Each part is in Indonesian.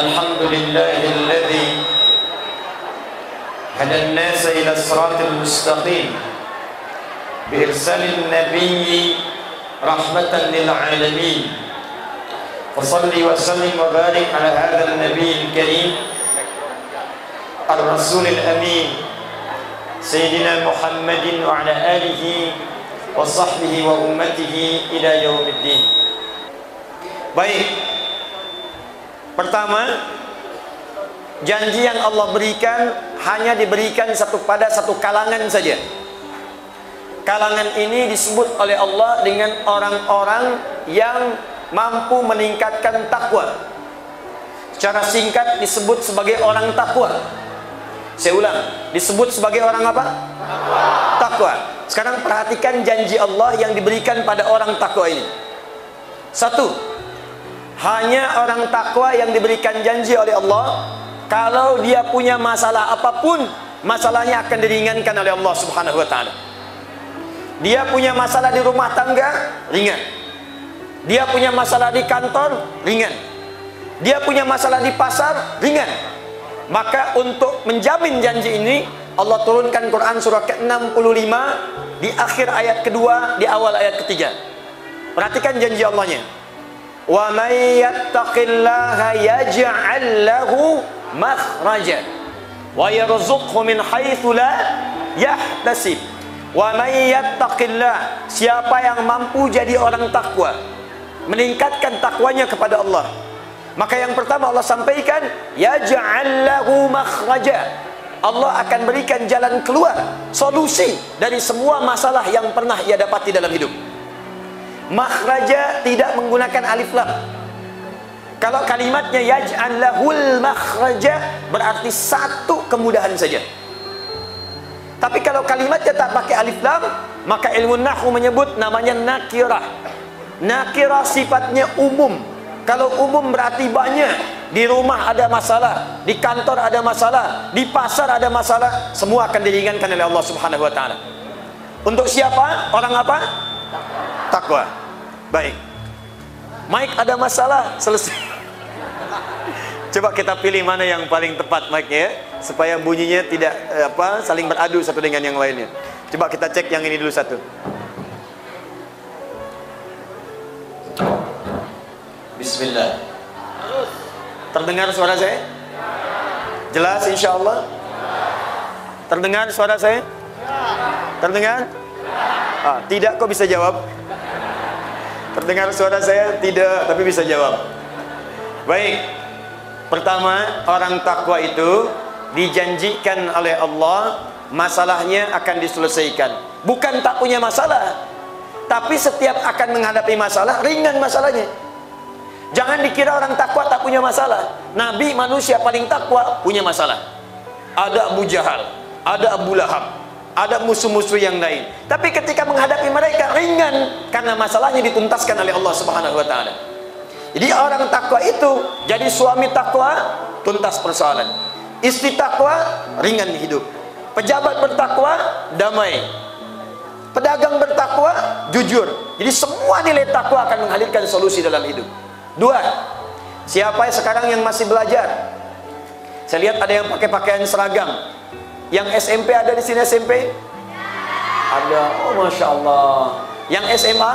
الحمد لله الذي هدى الناس إلى الصراط المستقيم بإرسال النبي رحمة للعالمين وصل وسلم وبارك على هذا النبي الكريم الرسول الأمين سيدنا محمد وعلى آله وصحبه وأمته إلى يوم الدين. Baik, pertama, janji yang Allah berikan hanya diberikan pada satu kalangan saja. Kalangan ini disebut oleh Allah dengan orang-orang yang mampu meningkatkan takwa. Secara singkat disebut sebagai orang takwa. Saya ulang, disebut sebagai orang apa? Takwa. Sekarang perhatikan janji Allah yang diberikan pada orang takwa ini. Satu, hanya orang takwa yang diberikan janji oleh Allah, kalau dia punya masalah apapun, masalahnya akan diringankan oleh Allah Subhanahu wa taala. Dia punya masalah di rumah tangga, ringan. Dia punya masalah di kantor, ringan. Dia punya masalah di pasar, ringan. Maka untuk menjamin janji ini, Allah turunkan Quran surah ke-65 di akhir ayat kedua, di awal ayat ketiga. Perhatikan janji Allahnya. Wa may yattaqillaha yaj'al lahu makhraja wa yarzuqhu min haitsu la yahtasib. Wa may yattaqillah, siapa yang mampu jadi orang takwa, meningkatkan takwanya kepada Allah, maka yang pertama Allah sampaikan, yaj'al lahu makhraja, Allah akan berikan jalan keluar, solusi dari semua masalah yang pernah ia dapati dalam hidup. Makhraja tidak menggunakan alif lam. Kalau kalimatnya yaj'al lahul makhraja, berarti satu kemudahan saja. Tapi kalau kalimatnya tak pakai alif lam, maka ilmu nahwu menyebut namanya nakirah. Nakirah sifatnya umum. Kalau umum berarti banyak. Di rumah ada masalah, di kantor ada masalah, di pasar ada masalah, semua akan diringankan oleh Allah Subhanahu wa taala. Untuk siapa? Orang apa? Takwa. Baik. Mike ada masalah, selesai. Coba kita pilih mana yang paling tepat mic-nya ya, supaya bunyinya tidak saling beradu satu dengan yang lainnya. Coba kita cek yang ini dulu satu. Bismillah. Terdengar suara saya? Jelas insya-Allah? Terdengar suara saya? Terdengar? Tidak, kok bisa jawab? Terdengar suara saya? Tidak, tapi bisa jawab. Baik. Pertama, orang takwa itu dijanjikan oleh Allah masalahnya akan diselesaikan. Bukan tak punya masalah, tapi setiap akan menghadapi masalah, ringan masalahnya. Jangan dikira orang takwa tak punya masalah. Nabi manusia paling takwa punya masalah. Ada Abu Jahal, ada Abu Lahab, ada musuh-musuh yang lain. Tapi ketika menghadapi mereka ringan, karena masalahnya dituntaskan oleh Allah Subhanahu wa taala. Jadi orang takwa itu jadi suami takwa, tuntas persoalan. Istri takwa, ringan hidup. Pejabat bertakwa, damai. Pedagang bertakwa, jujur. Jadi semua nilai takwa akan menghadirkan solusi dalam hidup. Dua, siapa sekarang yang masih belajar? Saya lihat ada yang pakai pakaian seragam. Yang SMP ada di sini SMP? Ada. Oh, masya Allah. Yang SMA?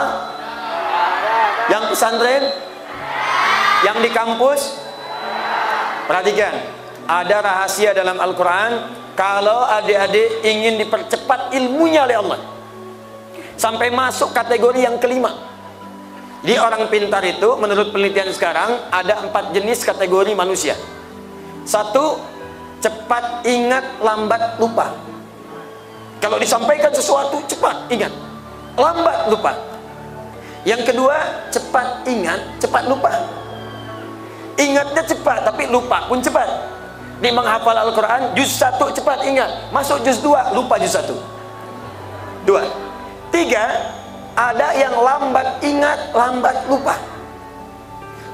Yang pesantren? Yang di kampus? Perhatikan, ada rahasia dalam Al-Quran. Kalau adik-adik ingin dipercepat ilmunya oleh Allah, sampai masuk kategori yang kelima. Jadi orang pintar itu menurut penelitian sekarang ada 4 jenis kategori manusia. Satu, cepat ingat, lambat lupa. Kalau disampaikan sesuatu cepat ingat, lambat lupa. Yang kedua, cepat ingat, cepat lupa. Ingatnya cepat tapi lupa pun cepat. Di menghafal Al-Quran juz 1 cepat ingat, masuk juz 2 lupa juz 1. 2. 3, ada yang lambat ingat, lambat lupa.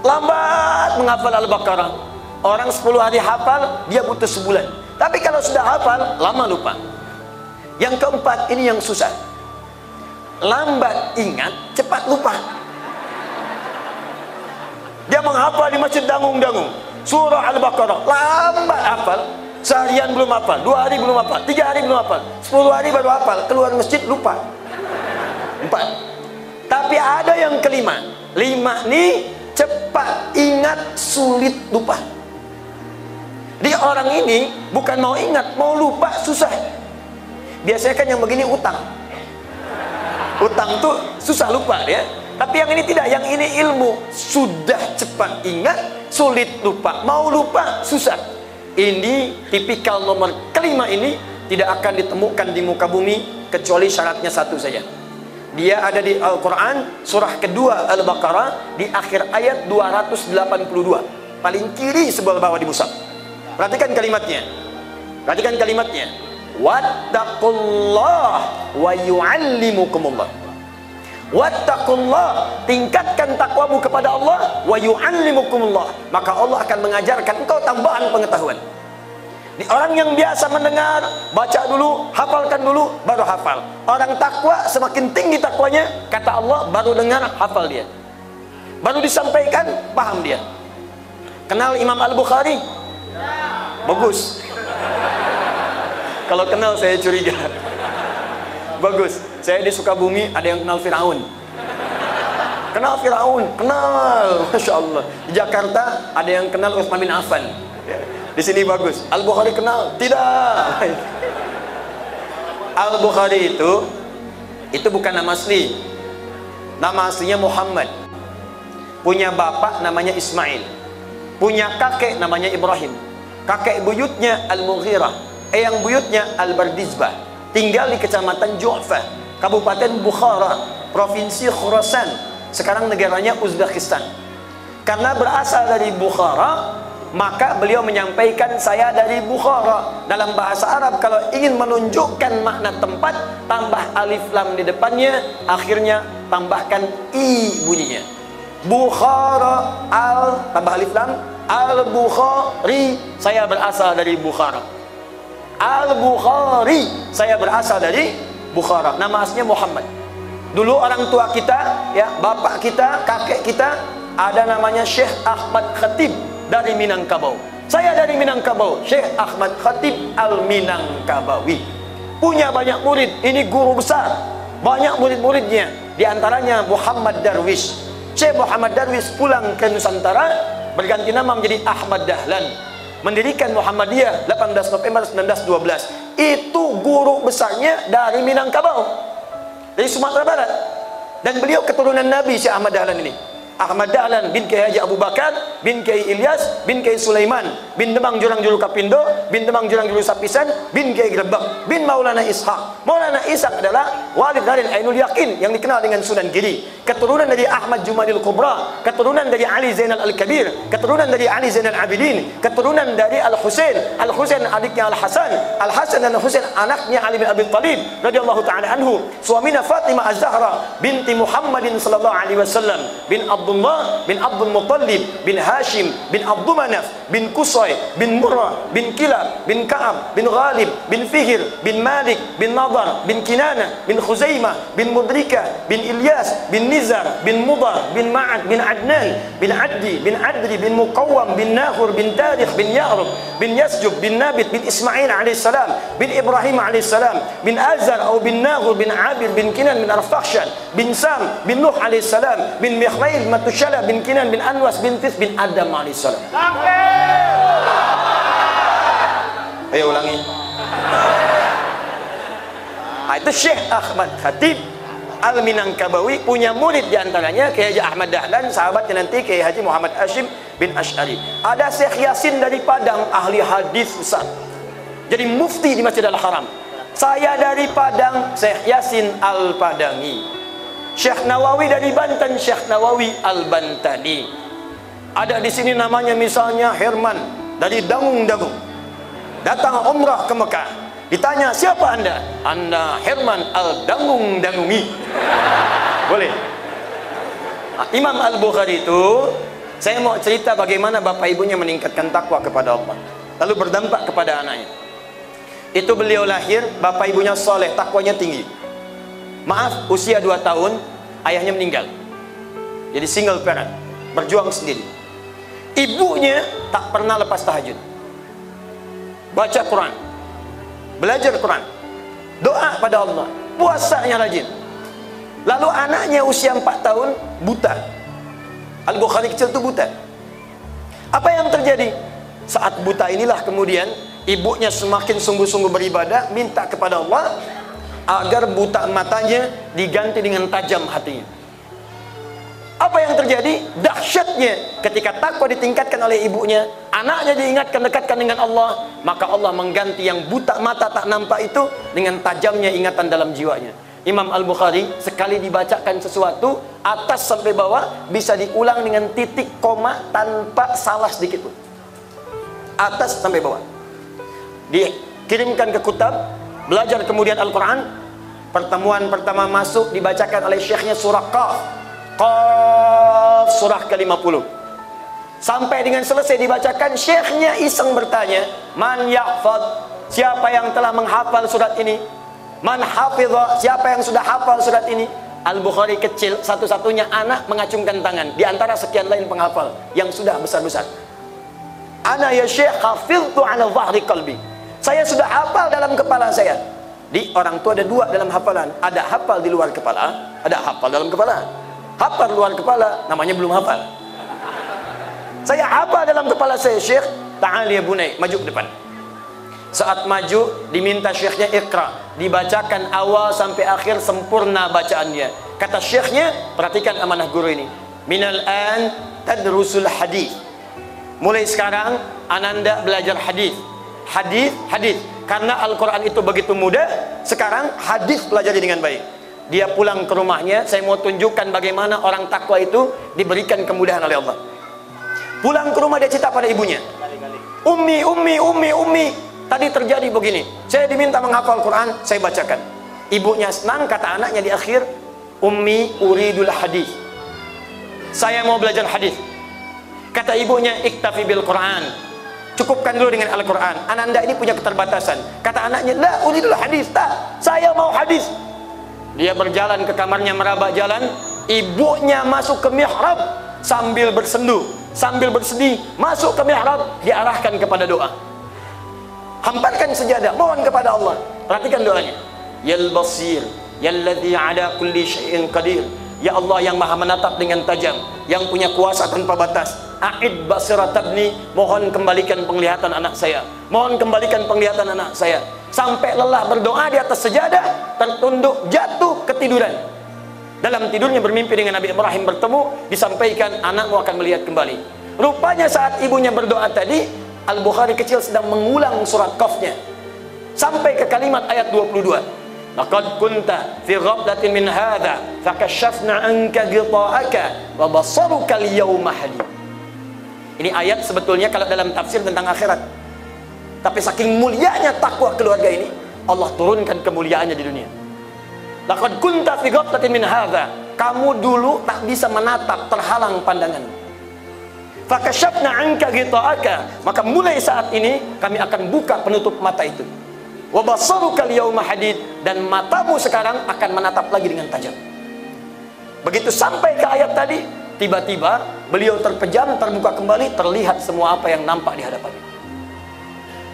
Lambat menghafal Al-Baqarah. Orang 10 hari hafal, dia butuh sebulan. Tapi kalau sudah hafal, lama lupa. Yang keempat, ini yang susah. Lambat ingat, cepat lupa. Dia menghafal di masjid dangung-dangung. surah Al-Baqarah, lambat hafal. Seharian belum hafal, 2 hari belum hafal, 3 hari belum hafal, 10 hari baru hafal, keluar masjid lupa. 4. Tapi ada yang kelima. 5 nih cepat ingat, sulit lupa. Di orang ini bukan mau ingat, mau lupa susah. Biasanya kan yang begini utang. Utang tuh susah lupa ya. Tapi yang ini tidak, yang ini ilmu. Sudah cepat ingat, sulit lupa. Mau lupa susah. Ini tipikal nomor kelima ini tidak akan ditemukan di muka bumi kecuali syaratnya satu saja. Dia ada di Al-Quran surah kedua Al-Baqarah di akhir ayat 282, paling kiri sebelah bawah di mushaf. Perhatikan kalimatnya. Perhatikan kalimatnya. Wattaqullah wa yu'allimukumullah. Wattaqullah, tingkatkan takwamu kepada Allah, wa yu'allimukumullah, maka Allah akan mengajarkan engkau tambahan pengetahuan. Di orang yang biasa mendengar, baca dulu, hafalkan dulu, baru hafal. Orang takwa semakin tinggi takwanya, kata Allah, baru dengar, hafal dia. Baru disampaikan, paham dia. Kenal Imam Al-Bukhari? Bagus. Kalau kenal saya curiga. Bagus. Saya di Sukabumi ada yang kenal Firaun. Kenal Firaun, kenal, masya Allah. Di Jakarta ada yang kenal Utsman bin Affan. Di sini bagus. Al-Bukhari kenal? Tidak. Al-Bukhari itu bukan nama asli. Nama aslinya Muhammad. Punya bapak namanya Ismail. Punya kakek namanya Ibrahim. Kakek buyutnya Al-Mughirah. Eyang buyutnya Al-Bardizbah. Tinggal di kecamatan Ju'fah, Kabupaten Bukhara, Provinsi Khurasan. Sekarang negaranya Uzbekistan. Karena berasal dari Bukhara, maka beliau menyampaikan saya dari Bukhara. Dalam bahasa Arab kalau ingin menunjukkan makna tempat, tambah alif lam di depannya, akhirnya tambahkan i bunyinya. Bukhara al, tambah alif lam, al-Bukhari, saya berasal dari Bukhara. Al-Bukhari, saya berasal dari Bukhara. Nama aslinya Muhammad. Dulu orang tua kita, ya, bapak kita, kakek kita, ada namanya Syekh Ahmad Khatib dari Minangkabau. Saya dari Minangkabau, Syekh Ahmad Khatib Al-Minangkabawi. Punya banyak murid, ini guru besar. Banyak murid-muridnya, di antaranya Muhammad Darwish. Syekh Muhammad Darwish pulang ke Nusantara, berganti nama menjadi Ahmad Dahlan. Mendirikan Muhammadiyah 18 November 1912. Itu guru besarnya dari Minangkabau, dari Sumatera Barat. Dan beliau keturunan Nabi Syekh Ahmad Dahlan ini. Ahmad Dahlan bin Kiai Haji Abu Bakar bin Kiai Ilyas bin Kiai Sulaiman bin Demang Jurang Juru Kapindo bin Demang Jurang Juru Sapisan bin Kiai Grebek bin Maulana Ishaq. Maulana Ishaq adalah walid dari Ainul Yakin yang dikenal dengan Sunan Giri. Keturunan dari Ahmad Jumadil Kubra, keturunan dari Ali Zainal Al-Kabir, keturunan dari Ali Zainal Abidin, keturunan dari Al-Husain, Al-Husain adiknya Al-Hasan, Al-Hasan dan Al-Husain anaknya Ali bin Abi Thalib radhiyallahu taala anhu. Suaminya Fatimah Az-Zahra binti Muhammadin sallallahu alaihi wasallam bin Abdullah bin Abdul Muttalib bin Hashim bin Abdul Manaf bin Qusay bin Murrah bin Kilab bin Ka'ab bin Ghalib bin Fihir bin Malik bin Nadar bin Kinana bin Khuzaimah bin Mudrika bin Ilyas bin Nizar bin Mudar bin Ma'ad bin Adnan bin Addi bin Adri bin Muqawwam bin Nahur bin Tarikh bin Ya'rub bin Yasjub bin Nabit bin Ismail alaihissalam bin Ibrahim alaihissalam bin Azar atau bin Nahur bin Abir bin Kinan bin Arfakhshan bin Sam bin Nuh alaihissalam bin Mikhail Matushala bin Kinan bin Anwas bin Tis bin Adam alaihissalam. Ayo ulangi. Itu Syekh Ahmad Khatib Al-Minangkabawi, punya murid diantaranya Kiai Haji Ahmad Dahlan, sahabatnya nanti Kiai Haji Muhammad Hashim bin Ash'ari. Ada Syekh Yasin dari Padang, ahli hadis besar, jadi mufti di Masjid Al-Haram. Saya dari Padang, Syekh Yasin Al-Padangi. Syekh Nawawi dari Banten, Syekh Nawawi Al-Bantani. Ada di sini namanya misalnya Herman dari Dangung-Dangung, datang umrah ke Mekah. Ditanya, siapa Anda? Anda Herman Al-Dangung-Dangungi. Boleh. Imam Al-Bukhari itu, saya mau cerita bagaimana bapak ibunya meningkatkan takwa kepada Allah, lalu berdampak kepada anaknya. Itu beliau lahir, bapak ibunya soleh, takwanya tinggi. Maaf, usia 2 tahun ayahnya meninggal, jadi single parent, berjuang sendiri. Ibunya tak pernah lepas tahajud, baca Quran, belajar Quran, doa pada Allah, puasanya rajin. Lalu anaknya usia 4 tahun buta. Al-Bukhari kecil itu buta. Apa yang terjadi? Saat buta inilah kemudian ibunya semakin sungguh-sungguh beribadah, minta kepada Allah agar buta matanya diganti dengan tajam hatinya. Apa yang terjadi? Dahsyatnya ketika takwa ditingkatkan oleh ibunya, anaknya diingatkan, dekatkan dengan Allah, maka Allah mengganti yang buta mata tak nampak itu dengan tajamnya ingatan dalam jiwanya. Imam Al-Bukhari sekali dibacakan sesuatu atas sampai bawah bisa diulang dengan titik koma tanpa salah sedikit pun, atas sampai bawah. Dikirimkan ke Kutab, belajar kemudian Al-Quran. Pertemuan pertama masuk dibacakan oleh syekhnya surah Qaf, surah ke-50. Sampai dengan selesai dibacakan, syekhnya iseng bertanya, man yahfad, siapa yang telah menghafal surat ini? Man hafidha, siapa yang sudah hafal surat ini? Al-Bukhari kecil, satu-satunya anak mengacungkan tangan di antara sekian lain penghafal yang sudah besar-besar. Ana ya syekh hafidtu ala dhahri qalbi, saya sudah hafal dalam kepala saya. Di orang tua ada dua dalam hafalan, ada hafal di luar kepala, ada hafal dalam kepala. Hafal luar kepala namanya belum hafal. Saya hafal dalam kepala saya, syekh, ta'al ya bunai, maju ke depan. Saat maju diminta syekhnya iqra, dibacakan awal sampai akhir sempurna bacaannya. Kata syekhnya, perhatikan amanah guru ini, minal an tadrusul hadis, mulai sekarang ananda belajar hadis. Hadis karena Al-Quran itu begitu mudah, sekarang hadis pelajari dengan baik. Dia pulang ke rumahnya, saya mau tunjukkan bagaimana orang takwa itu diberikan kemudahan oleh Allah. Pulang ke rumah dia cerita pada ibunya, Ummi, tadi terjadi begini, saya diminta menghafal Quran, saya bacakan. Ibunya senang, kata anaknya di akhir, Ummi uridul hadis, saya mau belajar hadis. Kata ibunya, iktafi bil Quran, cukupkan dulu dengan Al-Quran, ananda ini punya keterbatasan. Kata anaknya, la uridul hadis, tak, saya mau hadis. Dia berjalan ke kamarnya, meraba jalan, ibunya masuk ke mihrab sambil bersendu, sambil bersedih, masuk ke mihrab, diarahkan kepada doa. Hamparkan sejadah, mohon kepada Allah. Perhatikan doanya. Yal basir, yalladzi ala kulli syai'in qadir. Ya Allah yang maha menatap dengan tajam, yang punya kuasa tanpa batas. A'id basirat tabni, mohon kembalikan penglihatan anak saya. Mohon kembalikan penglihatan anak saya. Sampai lelah berdoa di atas sejadah, tertunduk, jatuh, ketiduran. Dalam tidurnya bermimpi dengan Nabi Ibrahim bertemu, disampaikan anakmu akan melihat kembali. Rupanya saat ibunya berdoa tadi, Al-Bukhari kecil sedang mengulang surat Qafnya sampai ke kalimat ayat 22. Laqad kunta fi ghaflatin min hadza fakashafna anka ghita'aka wa basaruka al-yawma hadid. Ini ayat sebetulnya kalau dalam tafsir tentang akhirat. Tapi saking mulianya takwa keluarga ini, Allah turunkan kemuliaannya di dunia. Laqad kunta fi ghaflatin min hadza, kamu dulu tak bisa menatap, terhalang pandangan. Fakashafna anka ghita'aka, maka mulai saat ini kami akan buka penutup mata itu. Wa basaruka al-yawma hadid, dan matamu sekarang akan menatap lagi dengan tajam. Begitu sampai ke ayat tadi, tiba-tiba beliau terpejam, terbuka kembali, terlihat semua apa yang nampak di hadapannya.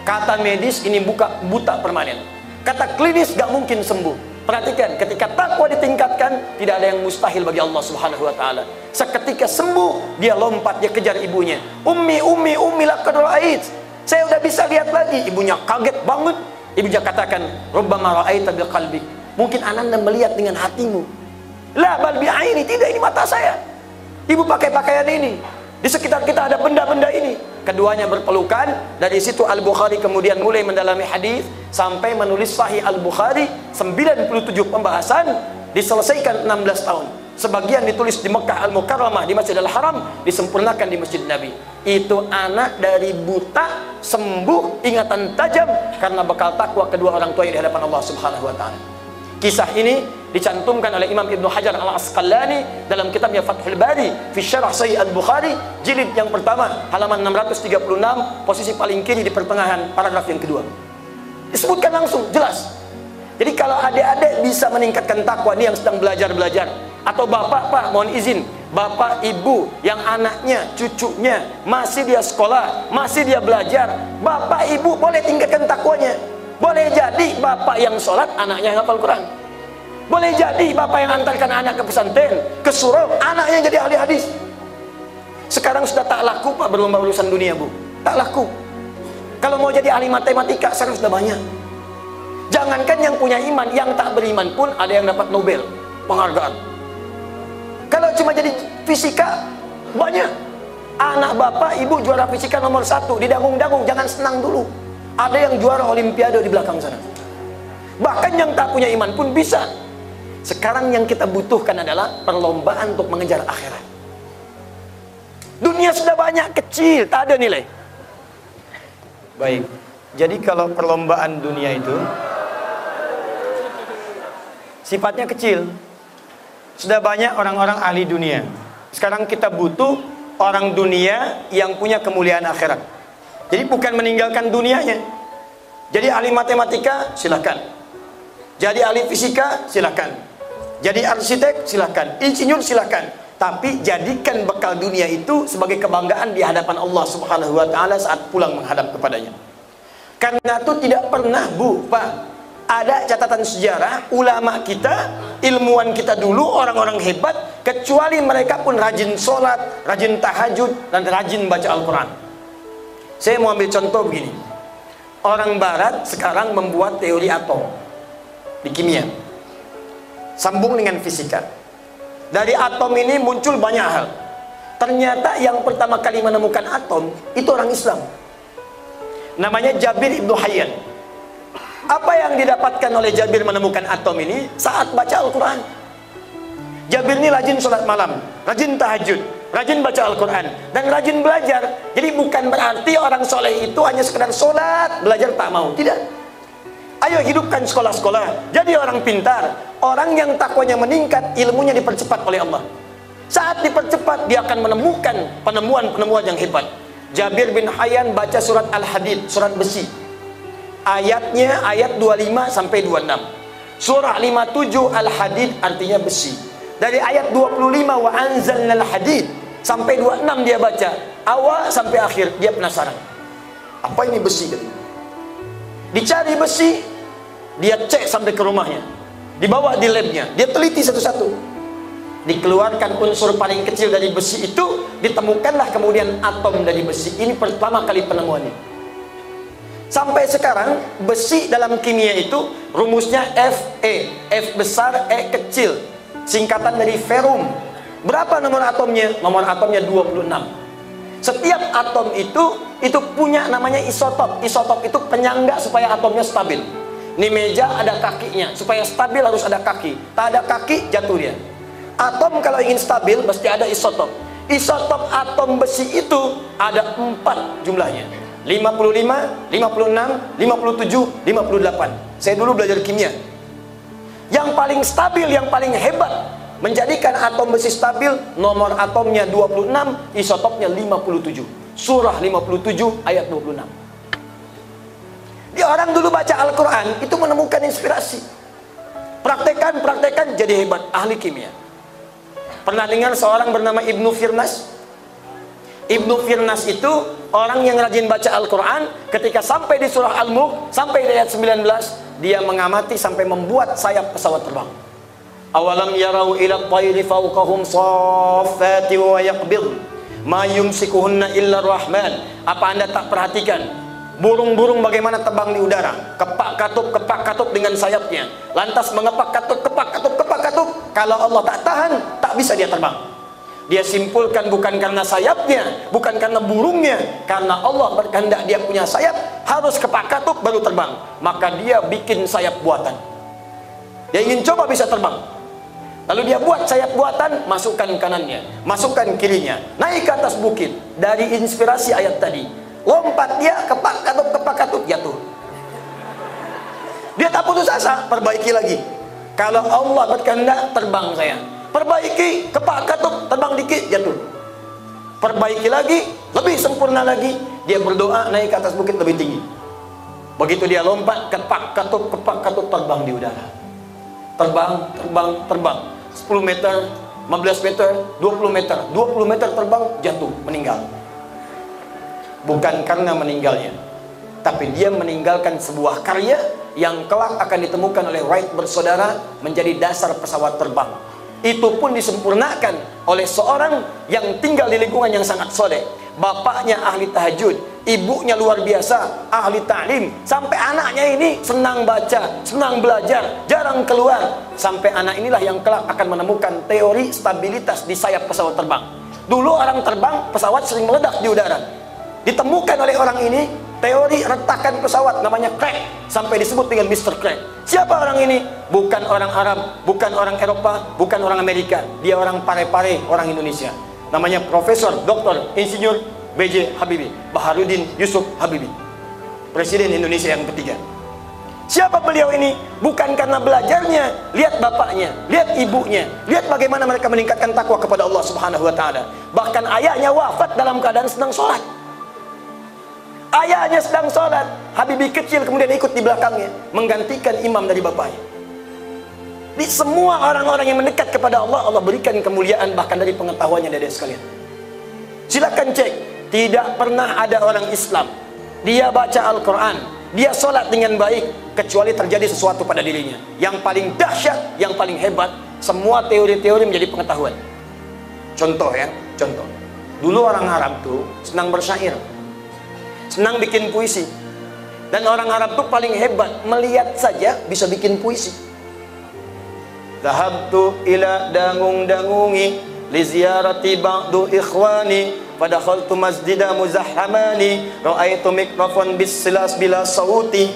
Kata medis ini buta permanen. Kata klinis gak mungkin sembuh. Perhatikan, ketika takwa ditingkatkan, tidak ada yang mustahil bagi Allah Subhanahu wa taala. Seketika sembuh, dia lompat, dia kejar ibunya. Ummi laqad ra'ait, saya udah bisa lihat lagi. Ibunya kaget banget. Ibunya katakan, rubbama ra'aita bil qalbi, mungkin ananda melihat dengan hatimu. La bal bi aini, tidak, ini mata saya. Ibu pakai pakaian ini, di sekitar kita ada benda-benda ini. Keduanya berpelukan. Dari situ Al-Bukhari kemudian mulai mendalami hadis sampai menulis Sahih Al-Bukhari 97 pembahasan, diselesaikan 16 tahun. Sebagian ditulis di Mekah Al-Mukarramah, di Masjid Al-Haram, disempurnakan di Masjid Nabi. Itu anak dari buta sembuh, ingatan tajam karena bekal takwa kedua orang tua yang di hadapan Allah Subhanahu wa taala. Kisah ini dicantumkan oleh Imam Ibnu Hajar Al-Asqalani dalam kitabnya Fathul Bari fi Syarah Sahih Al-Bukhari, jilid yang pertama, halaman 636, posisi paling kiri di pertengahan paragraf yang kedua. Disebutkan langsung, jelas. Jadi kalau adik-adik bisa meningkatkan takwa, ini yang sedang belajar-belajar, atau bapak, pak, mohon izin, Bapak ibu yang anaknya, cucunya masih dia sekolah, masih dia belajar, bapak ibu boleh tingkatkan takwanya. Boleh jadi bapak yang sholat, anaknya yang hafal Quran. Boleh jadi bapak yang antarkan anak ke pesantren, ke surau, anaknya jadi ahli hadis. Sekarang sudah tak laku Pak berlomba urusan dunia, Bu. Tak laku. Kalau mau jadi ahli matematika sekarang sudah banyak. Jangankan yang punya iman, yang tak beriman pun ada yang dapat Nobel penghargaan. Kalau cuma jadi fisika, banyak. Anak bapak, ibu juara fisika nomor 1, didangung-dangung, jangan senang dulu. Ada yang juara olimpiade di belakang sana. Bahkan yang tak punya iman pun bisa. Sekarang yang kita butuhkan adalah perlombaan untuk mengejar akhirat. Dunia sudah banyak, kecil, tak ada nilai. Baik, jadi kalau perlombaan dunia itu sifatnya kecil. Sudah banyak orang-orang ahli dunia. Sekarang kita butuh orang dunia yang punya kemuliaan akhirat. Jadi bukan meninggalkan dunianya. Jadi ahli matematika, silakan. Jadi ahli fisika, silakan. Jadi arsitek, silakan. Insinyur, silakan. Tapi jadikan bekal dunia itu sebagai kebanggaan di hadapan Allah Subhanahu wa Ta'ala saat pulang menghadap kepadanya. Karena itu tidak pernah, Bu, Pak, ada catatan sejarah ulama kita, ilmuwan kita dulu, orang-orang hebat, kecuali mereka pun rajin sholat, rajin tahajud, dan rajin baca Al-Quran. Saya mau ambil contoh begini. Orang barat sekarang membuat teori atom di kimia, sambung dengan fisika. Dari atom ini muncul banyak hal. Ternyata yang pertama kali menemukan atom itu orang Islam, namanya Jabir ibnu Hayyan. Apa yang didapatkan oleh Jabir menemukan atom ini saat baca Al-Quran? Jabir ini rajin sholat malam, rajin tahajud, rajin baca Al-Quran, dan rajin belajar. Jadi bukan berarti orang soleh itu hanya sekedar sholat, belajar tak mau. Tidak. Ayo hidupkan sekolah-sekolah, jadi orang pintar. Orang yang takwanya meningkat, ilmunya dipercepat oleh Allah. Saat dipercepat, dia akan menemukan penemuan-penemuan yang hebat. Jabir bin Hayyan baca surat Al-Hadid, surat besi. Ayatnya ayat 25 sampai 26. Surah 57 Al-Hadid artinya besi. Dari ayat 25 wa anzalnal hadid sampai 26 dia baca. Awal sampai akhir dia penasaran. Apa ini besi tadi? Dicari besi, dia cek sampai ke rumahnya. Dibawa di labnya, dia teliti satu-satu. Dikeluarkan unsur paling kecil dari besi itu, ditemukanlah kemudian atom dari besi. Ini pertama kali penemuannya. Sampai sekarang besi dalam kimia itu rumusnya Fe, F besar, E kecil, singkatan dari ferum. Berapa nomor atomnya? Nomor atomnya 26. Setiap atom itu punya namanya isotop. Isotop itu penyangga supaya atomnya stabil. Ini meja ada kakinya, supaya stabil harus ada kaki. Tak ada kaki, jatuh dia. Atom kalau ingin stabil mesti ada isotop. Isotop atom besi itu ada 4 jumlahnya. 55, 56, 57, 58. Saya dulu belajar kimia. Yang paling stabil, yang paling hebat menjadikan atom besi stabil, nomor atomnya 26, isotopnya 57. Surah 57 ayat 26. Dia orang dulu baca Al-Quran itu menemukan inspirasi. Praktekan jadi hebat, ahli kimia. Pernah dengar seorang bernama Ibnu Firnas? Ibnu Firnas itu orang yang rajin baca Al-Quran. Ketika sampai di surah Al-Mulk, sampai di ayat 19, dia mengamati sampai membuat sayap pesawat terbang. Awalam yarau ila tayri fawqahum saffati wa yaqbid ma yumsikuhunna illa rahman. Apa anda tak perhatikan burung-burung bagaimana terbang di udara, kepak katup dengan sayapnya, lantas mengepak katup. Kalau Allah tak tahan, tak bisa dia terbang. Dia simpulkan bukan karena sayapnya, bukan karena burungnya, karena Allah berkehendak dia punya sayap, harus kepak katup baru terbang. Maka dia bikin sayap buatan. Dia ingin coba bisa terbang. Lalu dia buat sayap buatan, masukkan kanannya, masukkan kirinya, naik ke atas bukit. Dari inspirasi ayat tadi, lompat dia, kepak katup, jatuh. Dia tak putus asa, perbaiki lagi. Kalau Allah berkehendak, terbang saya. Perbaiki, kepak katup, terbang dikit, jatuh. Perbaiki lagi, lebih sempurna lagi. Dia berdoa, naik ke atas bukit lebih tinggi. Begitu dia lompat, kepak katup, terbang di udara. Terbang. 10 meter, 15 meter, 20 meter, 20 meter terbang, jatuh, meninggal. Bukan karena meninggalnya, tapi dia meninggalkan sebuah karya yang kelak akan ditemukan oleh Wright bersaudara menjadi dasar pesawat terbang. Itu pun disempurnakan oleh seorang yang tinggal di lingkungan yang sangat soleh. Bapaknya ahli tahajud, ibunya luar biasa, ahli ta'lim. Sampai anaknya ini senang baca, senang belajar, jarang keluar. Sampai anak inilah yang kelak akan menemukan teori stabilitas di sayap pesawat terbang. Dulu orang terbang, pesawat sering meledak di udara. Ditemukan oleh orang ini teori retakan pesawat, namanya crack, sampai disebut dengan Mr. Crack. Siapa orang ini? Bukan orang Arab, bukan orang Eropa, bukan orang Amerika. Dia orang Pare-Pare, orang Indonesia. Namanya Profesor Dr. Insinyur B.J. Habibie, Baharudin Yusuf Habibie, Presiden Indonesia yang ketiga. Siapa beliau ini? Bukan karena belajarnya, lihat bapaknya, lihat ibunya, lihat bagaimana mereka meningkatkan takwa kepada Allah Subhanahu wa taala. Bahkan ayahnya wafat dalam keadaan sedang sholat. Ayahnya sedang sholat, Habibie kecil kemudian ikut di belakangnya, menggantikan imam dari bapaknya. Di semua orang-orang yang mendekat kepada Allah, Allah berikan kemuliaan bahkan dari pengetahuannya dari sekalian. Silakan cek, tidak pernah ada orang Islam, dia baca Al-Quran, dia sholat dengan baik, kecuali terjadi sesuatu pada dirinya. Yang paling dahsyat, yang paling hebat, semua teori-teori menjadi pengetahuan. Contoh ya, contoh. Dulu orang Arab tuh senang bersyair, senang bikin puisi. Dan orang Arab tuh paling hebat, melihat saja bisa bikin puisi. Zahabtu ila dangung-dangungi li ziyarati ba'du ikhwani fadakhaltu masjida muzahhamani ra'aitu mikrofon bis-silas bila sauti.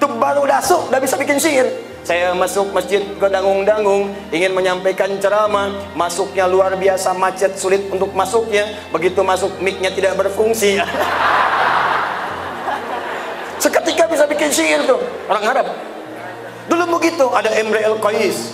Tuh baru masuk udah bisa bikin syair. Saya masuk masjid ke Dangung-Dangung, ingin menyampaikan ceramah. Masuknya luar biasa macet, sulit untuk masuknya. Begitu masuk mic-nya tidak berfungsi. Seketika bisa bikin syair tuh orang Arab. Dulu begitu, ada Imre el-Qais.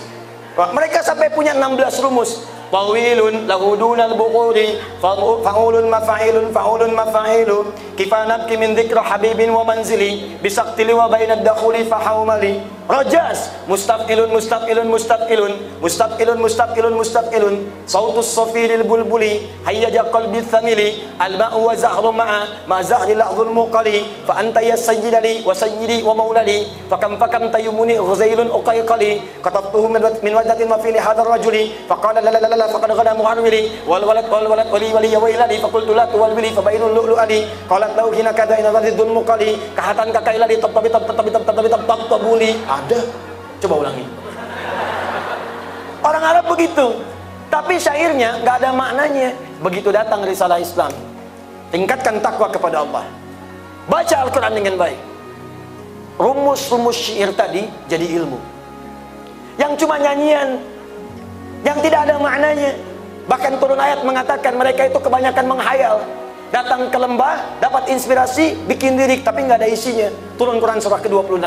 Mereka sampai punya 16 rumus. Tawilun lahu dunal buquri fa'ulun mafa'ilun fa'ulun mafa'ilu kifanabki min dhikra habibin wa manzili bisaktili wa bainad dakhuli fahawmali rajas mustaqilun mustaqilun mustaqilun mustaqilun mustaqilun mustaqilun sautus safiril bulbuli hayyaja qalbi thamili al-ma'u wa zahru ma'a ma zahri la'dhul muqali fa anta ya sayyidali wa sayyidi wa maulali fakam tayyumuni ghuzailun uqayqali katabtuhu min wadatin wa fili hadar rajuli faqala la la la faqad ghada muharmili wal walad wali wali ya wailadi faqultu la tuwal wili fabainul lu'lu ali qalat lau hina kada ina dzul muqali kahatan kakailadi tabi tabuli. Ada, coba ulangi. Orang Arab begitu, tapi syairnya nggak ada maknanya. Begitu datang risalah Islam, tingkatkan takwa kepada Allah, baca Al-Quran dengan baik, rumus-rumus syair tadi jadi ilmu. Yang cuma nyanyian, yang tidak ada maknanya. Bahkan turun ayat mengatakan mereka itu kebanyakan menghayal. Datang ke lembah, dapat inspirasi, bikin lirik, tapi nggak ada isinya. Turun Quran surah ke-26,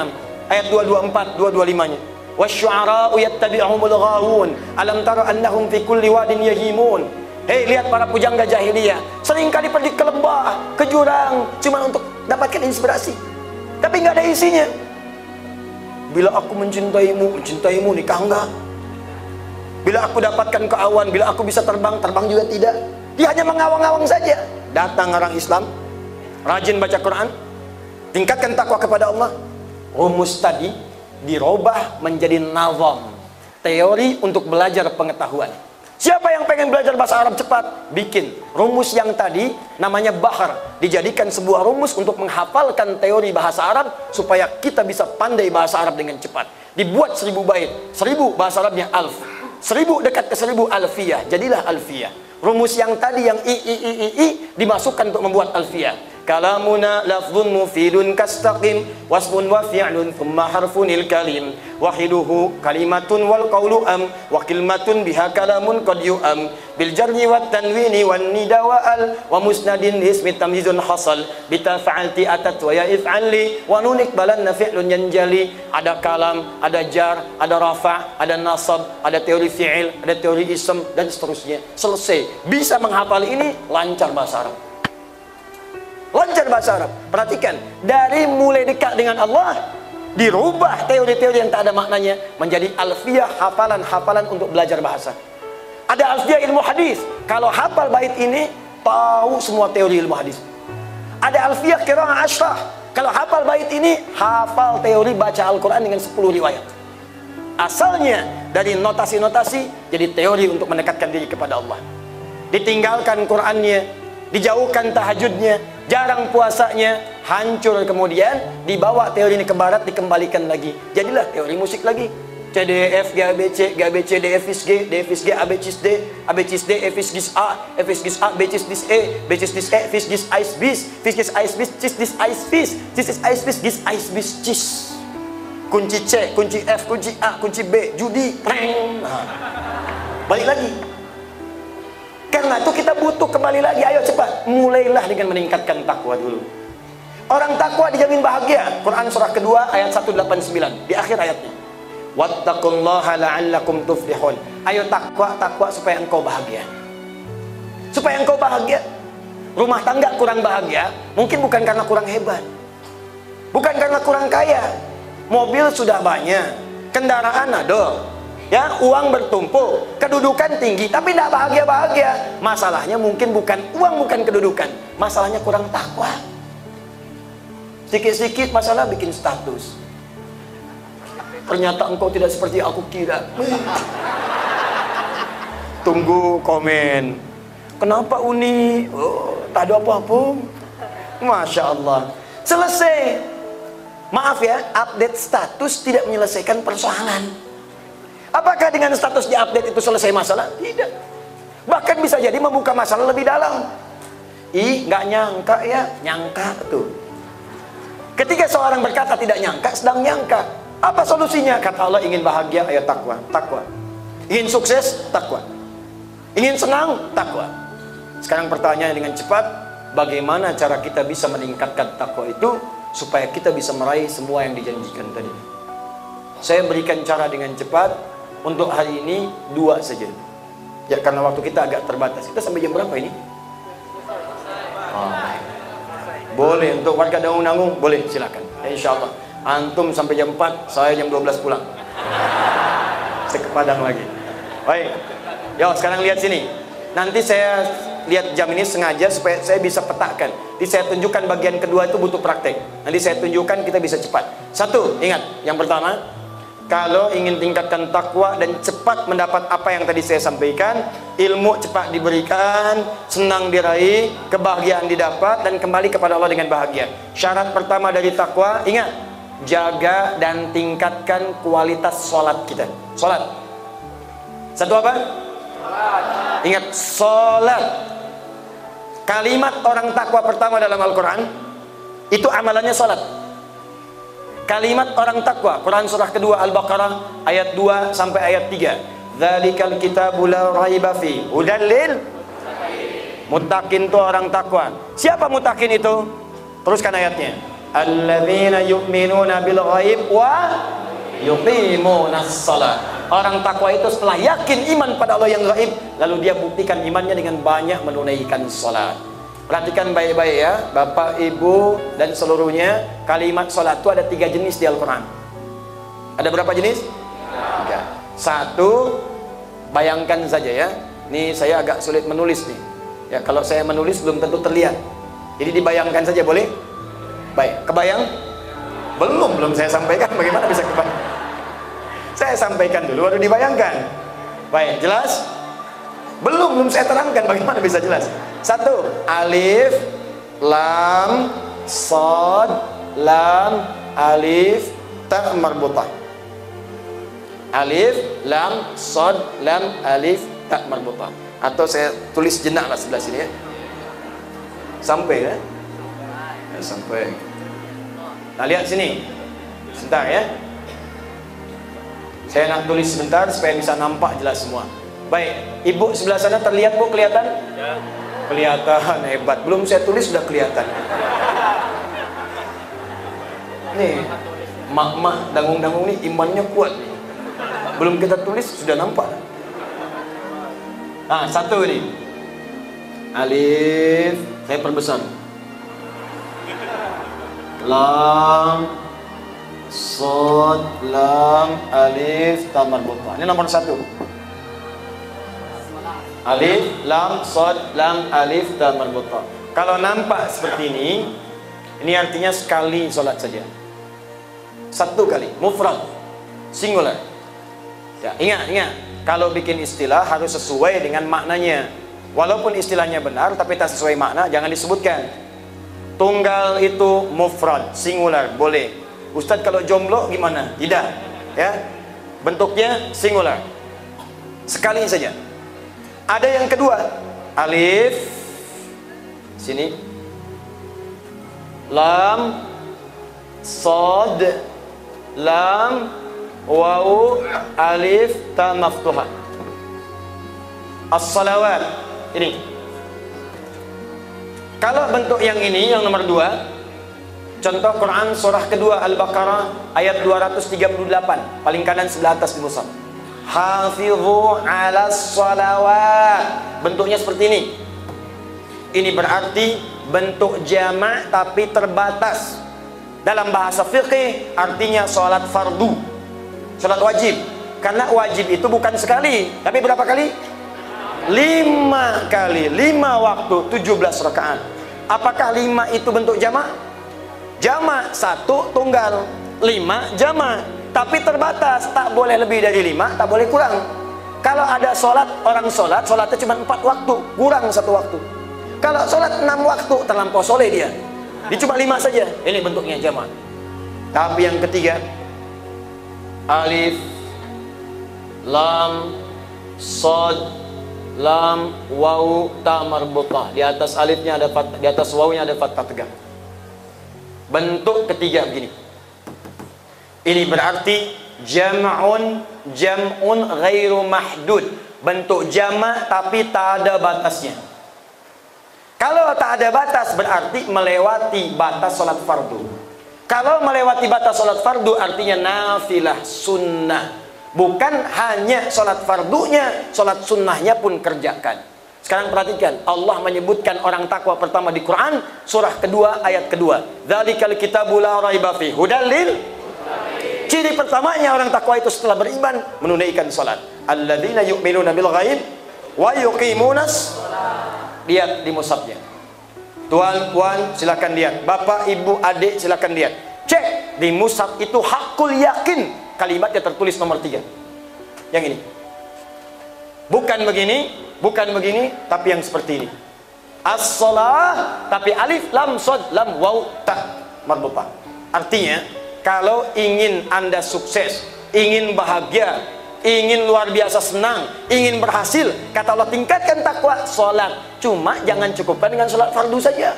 ayat 224, 225-nya. Wasyu'ara'u yattabi'uhumul ghawun, alam tara annahum fi kulli wadin yahimun. Hei, lihat para pujangga jahiliyah, seringkali pergi ke lembah, ke jurang, cuma untuk dapatkan inspirasi, tapi nggak ada isinya. Bila aku mencintaimu, nikah enggak? Bila aku dapatkan ke awan, bila aku bisa terbang juga tidak. Dia hanya mengawang-awang saja. Datang orang Islam, rajin baca Quran, tingkatkan takwa kepada Allah. Rumus tadi dirubah menjadi nazam, teori untuk belajar pengetahuan. Siapa yang pengen belajar bahasa Arab cepat? Bikin rumus yang tadi namanya bahar, dijadikan sebuah rumus untuk menghafalkan teori bahasa Arab supaya kita bisa pandai bahasa Arab dengan cepat. Dibuat 1000 bait, 1000 bahasa Arabnya alf, 1000 dekat ke 1000 alfiyah, jadilah alfiyah. Rumus yang tadi yang i dimasukkan untuk membuat alfiyah. Kalamuna lafzun mufidun kastaqim wasfun wa fi'lun thumma harfunil kalim wahiduhu kalimatun wal qawlu am wa kalimatun biha kalamun qad yu'am bil jarri wat tanwini wan nida wa al wa musnadin ismi tamyizun hasal bita fa'alti atat wa ya if'ali wa nunik balanna fi'lun yanjali. Ada kalam, ada jar, ada rafa', ada nasab, ada teori fi'il, ada teori ism dan seterusnya. Selesai. Bisa menghafal ini, lancar bahasa Arab. Lancar bahasa Arab. Perhatikan, dari mulai dekat dengan Allah, dirubah teori-teori yang tak ada maknanya menjadi alfiyah, hafalan-hafalan untuk belajar bahasa. Ada alfiyah ilmu hadis. Kalau hafal bait ini, tahu semua teori ilmu hadis. Ada alfiyah qiraah asyrah. Kalau hafal bait ini, hafal teori baca Al-Quran dengan 10 riwayat. Asalnya dari notasi-notasi jadi teori untuk mendekatkan diri kepada Allah. Ditinggalkan Qurannya, dijauhkan tahajudnya, jarang puasanya, hancur, kemudian dibawa teori ini ke barat, dikembalikan lagi. Jadilah teori musik lagi. C, D, F, G, A, B, C, G, A, B, C, D, F, G, D, F, G, A, B, C, D, A, B, C, D, F, G, A, F, G, A, B, C, D, E, B, C, D, E, F, G, Ice, Bis, F, G, Ice, Bis, Cis, Dis, Ice, Bis, Cis, Ice, Bis, Gis, Ice, Bis, Cis. Kunci C, kunci F, kunci A, kunci B, judi, preng. Balik lagi. Karena itu kita butuh kembali lagi. Ayo cepat, mulailah dengan meningkatkan takwa dulu. Orang takwa dijamin bahagia. Quran surah kedua ayat 189 di akhir ayatnya. Wattaqullaha la'allakum tuflihun. Ayo takwa supaya engkau bahagia. Supaya engkau bahagia. Rumah tangga kurang bahagia, mungkin bukan karena kurang hebat, bukan karena kurang kaya. Mobil sudah banyak, kendaraan ada, ya, uang bertumpuk, kedudukan tinggi, tapi tidak bahagia-bahagia. Masalahnya mungkin bukan uang, bukan kedudukan, masalahnya kurang takwa. Sedikit-sedikit masalah bikin status. Ternyata engkau tidak seperti aku kira. Tunggu komen. Kenapa Uni? Oh, tak ada apa-apa. Masya Allah. Selesai. Maaf ya, update status tidak menyelesaikan persoalan. Apakah dengan status di-update itu selesai masalah? Tidak. Bahkan bisa jadi membuka masalah lebih dalam. Ih, nggak nyangka ya, nyangka tuh. Ketika seorang berkata tidak nyangka, sedang nyangka. Apa solusinya? Kata Allah, ingin bahagia, ayo takwa, takwa. Ingin sukses, takwa. Ingin senang, takwa. Sekarang pertanyaan dengan cepat, bagaimana cara kita bisa meningkatkan takwa itu supaya kita bisa meraih semua yang dijanjikan tadi? Saya berikan cara dengan cepat. Untuk hari ini 2 saja. Ya, karena waktu kita agak terbatas. Kita sampai jam berapa ini? Boleh untuk warga Dangung-Dangung, boleh, silakan. Ya, insya Allah. Antum sampai jam 4, saya jam 12 pulang. Saya ke Padang lagi. Baik. Yo, sekarang lihat sini. Nanti saya lihat jam ini sengaja supaya saya bisa petakan. Nanti saya tunjukkan bagian kedua itu butuh praktek. Nanti saya tunjukkan kita bisa cepat. 1, ingat, yang pertama, kalau ingin tingkatkan takwa dan cepat mendapat apa yang tadi saya sampaikan, ilmu cepat diberikan, senang diraih, kebahagiaan didapat, dan kembali kepada Allah dengan bahagia. Syarat pertama dari takwa, ingat, jaga dan tingkatkan kualitas sholat kita. Sholat. Satu apa? Ingat, sholat. Kalimat orang takwa pertama dalam Al-Quran itu amalannya sholat. Kalimat orang takwa, Quran surah kedua Al-Baqarah ayat 2 sampai ayat 3. Dzalikal kitabu la raiba fi hudal lil muttaqin, itu orang takwa. Siapa muttaqin itu? Teruskan ayatnya. Alladzina yu'minuna bil ghaib wa yuqimunas shalah. Orang takwa itu setelah yakin iman pada Allah yang gaib, lalu dia buktikan imannya dengan banyak menunaikan salat. Perhatikan baik-baik ya, Bapak, Ibu, dan seluruhnya. Kalimat sholat itu ada 3 jenis di Al-Quran. Ada berapa jenis? 3. 1, bayangkan saja ya. Ini saya agak sulit menulis nih. Ya, kalau saya menulis belum tentu terlihat. Jadi dibayangkan saja, boleh? Baik, kebayang? Belum saya sampaikan. Bagaimana bisa kebayang? Saya sampaikan dulu, baru dibayangkan. Baik, jelas? Belum saya terangkan. Bagaimana bisa jelas? 1, alif, lam, shad, lam, alif, ta marbutah. Alif, lam, shad, lam, alif, ta marbutah. Atau saya tulis jenak lah sebelah sini ya. Sampai ya? Ya, sampai. Nah, lihat sini. Sebentar ya. Saya nak tulis sebentar supaya bisa nampak jelas semua. Baik, Ibu sebelah sana terlihat, Bu? Kelihatan? Ya. Kelihatan, hebat. Belum saya tulis sudah kelihatan. Nih, mak-mak Dangung-Dangung nih imannya kuat nih. Belum kita tulis sudah nampak. Nah, 1 nih. Alif, saya perbesar. Lam, shad, lam, alif, ta marbutah. Ini nomor 1. Alif, lam, shad, lam, alif, ta marbutah. Kalau nampak seperti ini artinya sekali sholat saja. Satu kali, mufrad, singular. Ya, ingat. Kalau bikin istilah harus sesuai dengan maknanya. Walaupun istilahnya benar, tapi tak sesuai makna, jangan disebutkan. Tunggal itu mufrad, singular, boleh. Ustadz kalau jomblo gimana? Tidak. Ya, bentuknya singular. Sekali saja. Ada yang kedua, alif, sini, lam, shad, lam, waw, alif, ta maftuhah. As-salawat. Ini. Kalau bentuk yang ini, yang nomor 2, contoh Quran surah kedua Al-Baqarah ayat 238, paling kanan sebelah atas di mushaf. Hafidhu 'alas salawat. Bentuknya seperti ini. Ini berarti bentuk jamak tapi terbatas. Dalam bahasa fikih artinya salat fardu, salat wajib. Karena wajib itu bukan sekali, tapi berapa kali? 5 kali, 5 waktu, 17 rakaat. Apakah 5 itu bentuk jamak? Jamak, 1 tunggal, 5 jamak. Tapi terbatas, tak boleh lebih dari 5, tak boleh kurang. Kalau ada sholat, orang sholatnya cuma 4 waktu, kurang 1 waktu. Kalau sholat 6 waktu, terlampau soleh dia. Dia cuma 5 saja. Ini bentuknya jamak. Tapi yang ketiga, alif, lam, shad, lam, waw, ta marbutah. Di atas alifnya ada fathah, di atas wawnya ada fathah tegak. Bentuk ketiga begini. Ini berarti jam'un ghairu mahdud. Bentuk jamak tapi tak ada batasnya. Kalau tak ada batas berarti melewati batas salat fardu. Kalau melewati batas salat fardu artinya nafilah, sunnah. Bukan hanya salat fardunya, salat sunnahnya pun kerjakan. Sekarang perhatikan, Allah menyebutkan orang takwa pertama di Quran, surah kedua ayat kedua. Dzalikal kitabu la raiba fihi hudal lil. Ciri pertamanya orang takwa itu setelah beriman menunaikan salat. Alladzina yu'minuna bil ghaib wa yuqimunas. Lihat di mushafnya. Tuan, puan, silakan lihat. Bapak, ibu, adik, silakan lihat. Cek di mushaf itu hakul yakin. Kalimatnya tertulis nomor 3. Yang ini. Bukan begini, tapi yang seperti ini. As-shalah, tapi alif, lam, shad, lam, waw, ta marbutah. Artinya, kalau ingin Anda sukses, ingin bahagia, ingin luar biasa senang, ingin berhasil, kata Allah tingkatkan takwa, sholat. Cuma jangan cukupkan dengan sholat fardu saja.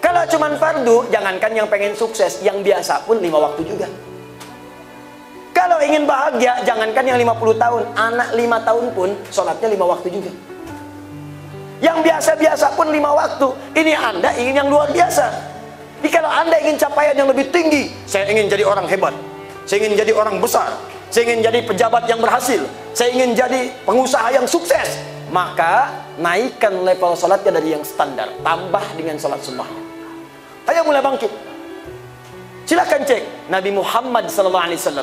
Kalau cuma fardu, jangankan yang pengen sukses, yang biasa pun 5 waktu juga. Kalau ingin bahagia, jangankan yang 50 tahun, anak 5 tahun pun sholatnya 5 waktu juga. Yang biasa-biasa pun 5 waktu. Ini Anda ingin yang luar biasa. Jadi kalau Anda ingin capaian yang lebih tinggi, saya ingin jadi orang hebat, saya ingin jadi orang besar, saya ingin jadi pejabat yang berhasil, saya ingin jadi pengusaha yang sukses, maka naikkan level salatnya dari yang standar, tambah dengan salat sunnahnya. Ayo mulai bangkit. Silakan cek Nabi Muhammad SAW,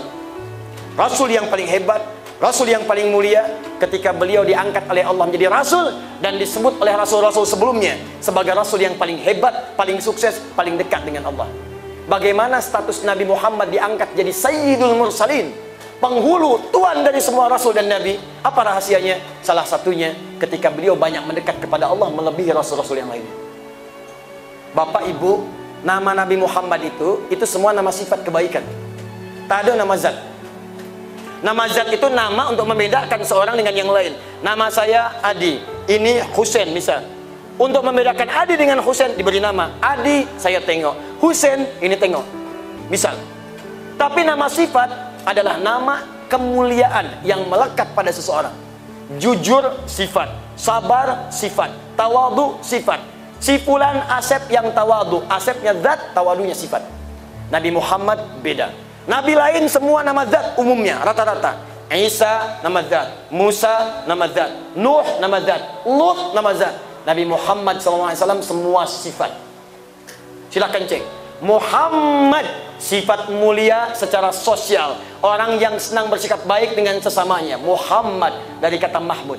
Rasul yang paling hebat, Rasul yang paling mulia, ketika beliau diangkat oleh Allah menjadi Rasul dan disebut oleh Rasul-Rasul sebelumnya sebagai Rasul yang paling hebat, paling sukses, paling dekat dengan Allah. Bagaimana status Nabi Muhammad diangkat jadi Sayyidul Mursalin, penghulu, tuan dari semua Rasul dan Nabi? Apa rahasianya? Salah satunya ketika beliau banyak mendekat kepada Allah melebihi Rasul-Rasul yang lainnya. Bapak Ibu, nama Nabi Muhammad itu semua nama sifat kebaikan. Tak ada nama zat. Nama zat itu nama untuk membedakan seorang dengan yang lain. Nama saya Adi, ini Husain misal. Untuk membedakan Adi dengan Husain diberi nama Adi, saya tengok. Husain, ini tengok. Misal. Tapi nama sifat adalah nama kemuliaan yang melekat pada seseorang. Jujur sifat, sabar sifat, tawadu sifat. Si fulan Asep yang tawadu, Asepnya zat, tawadunya sifat. Nabi Muhammad beda. Nabi lain semua nama zat umumnya, rata-rata. Isa nama zat, Musa nama zat, Nuh nama zat, Lut nama zat. Nabi Muhammad SAW semua sifat. Silakan cek. Muhammad, sifat mulia secara sosial, orang yang senang bersikap baik dengan sesamanya. Muhammad dari kata Mahmud.